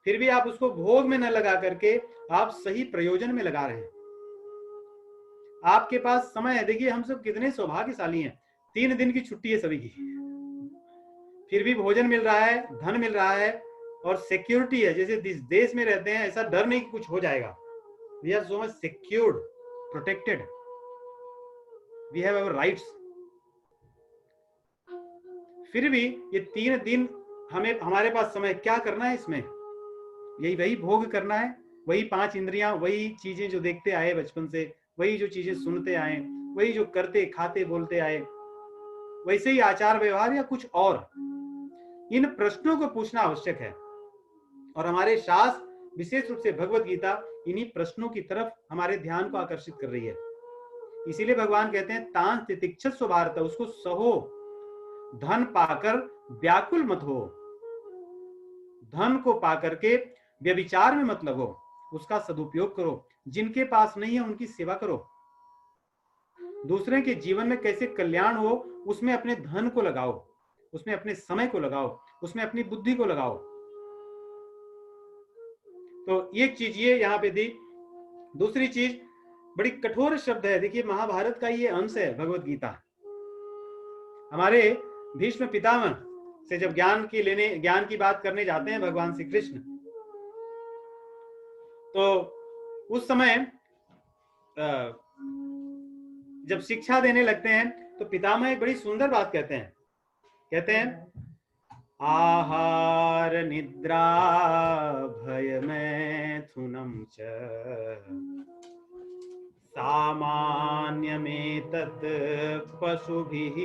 फिर भी आप उसको भोग में न लगा करके आप सही प्रयोजन में लगा रहे हैं. आपके पास समय है. देखिए, हम सब कितने सौभाग्यशाली हैं. 3 दिन की छुट्टी है सभी की, फिर भी भोजन मिल रहा है, धन मिल रहा है और सिक्योरिटी है. जैसे जिस देश में रहते हैं ऐसा डर नहीं कि कुछ हो जाएगा. We are so much secured, protected. We have our rights. फिर भी ये 3 दिन हमारे पास समय, क्या करना है इसमें? वही भोग करना है. वही 5 इंद्रियां, वही चीजें जो देखते आए बचपन से, वही जो चीजें सुनते आए, वही जो करते खाते बोलते आए, वैसे ही आचार व्यवहार या कुछ और. इन प्रश्नों को पूछना आवश्यक है. और हमारे शास्त्र, विशेष रूप से भगवत गीता, इन्हीं प्रश्नों की तरफ हमारे ध्यान को आकर्षित कर रही है. इसीलिए भगवान कहते हैं, तान तितिक्षस्व भारत, उसको सहो, धन पाकर व्याकुल मत हो. धन को पाकर के व्यभिचार में मत लगो, उसका सदुपयोग करो. जिनके पास नहीं है उनकी सेवा करो. दूसरे के जीवन में कैसे कल्याण हो उसमें अपने धन को लगाओ, उसमें अपने समय को लगाओ, उसमें अपनी बुद्धि को लगाओ. तो एक चीज ये यहाँ पे दी. दूसरी चीज बड़ी कठोर शब्द है. देखिए, महाभारत का ये अंश है भगवत गीता. हमारे भीष्म पितामह से जब ज्ञान की बात करने जाते हैं भगवान श्री कृष्ण, तो उस समय जब शिक्षा देने लगते हैं तो पितामह एक बड़ी सुंदर बात कहते हैं आहार निद्रा भय मैथुनं च सामान्यमेतत् पशुभिः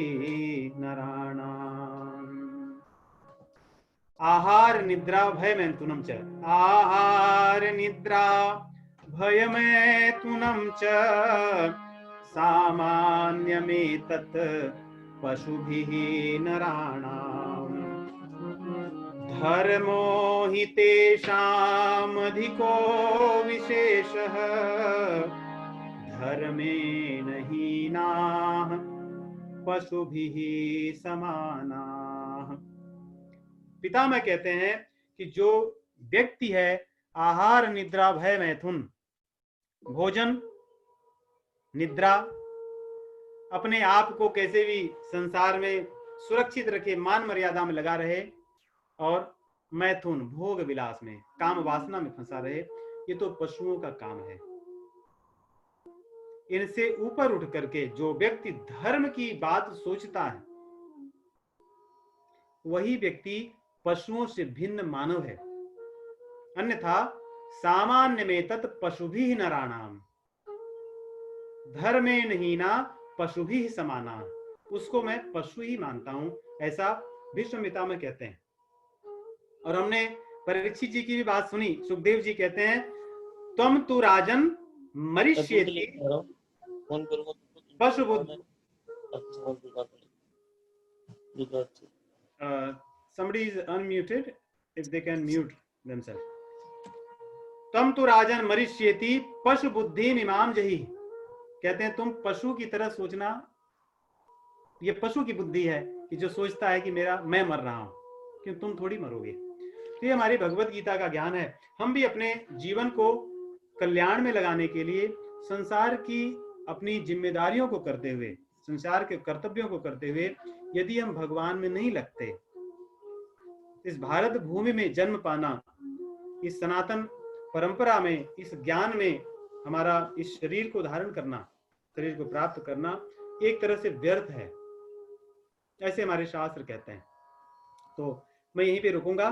नराणाम्। आहार निद्रा भय मैथुनं च, आहार निद्रा भय मैथुनं च सामान्यमेतत् पशुभिः नराणाम्। धर्मो हि तेषामधिको विशेषः धर्मेण हीनाः पशुभिः समानाः। पितामह कहते हैं कि जो व्यक्ति है आहार निद्रा भय मैथुन, भोजन निद्रा, अपने आप को कैसे भी संसार में सुरक्षित रखे, मान मर्यादा में लगा रहे, और मैथुन भोग विलास में काम वासना में फंसा रहे, ये तो पशुओं का काम है। इनसे ऊपर उठ करके जो व्यक्ति धर्म की बात सोचता है वही व्यक्ति पशुओं से भिन्न मानव है। अन्यथा सामान्य में तत् पशुभिः नराणाम, धर्मेण हीना पशुभिः समाना, उसको मैं पशु ही मानता हूं, ऐसा भीष्म पितामह कहते हैं। और हमने परीक्षित जी की भी बात सुनी। सुखदेव जी कहते हैं त्वम तु राजन मरिष्येति पशुबुद्धि। Somebody is unmuted, if they can mute themselves. तम तु राजन मरिष्येति पशु बुद्धि मिमाम जही, कहते हैं तुम पशु की तरह सोचना, ये पशु की बुद्धि है कि जो सोचता है कि मैं मर रहा हूं, क्यों तुम थोड़ी मरोगे। तो ये हमारी भगवत गीता का ज्ञान है। हम भी अपने जीवन को कल्याण में लगाने के लिए संसार की अपनी जिम्मेदारियों को करते हुए, संसार के कर्तव्यों को करते हुए, यदि हम भगवान में नहीं लगते, इस भारत भूमि में जन्म पाना, इस सनातन परंपरा में, इस ज्ञान में हमारा इस शरीर को धारण करना, शरीर को प्राप्त करना एक तरह से व्यर्थ है, ऐसे हमारे शास्त्र कहते हैं। तो मैं यहीं पे रुकूंगा।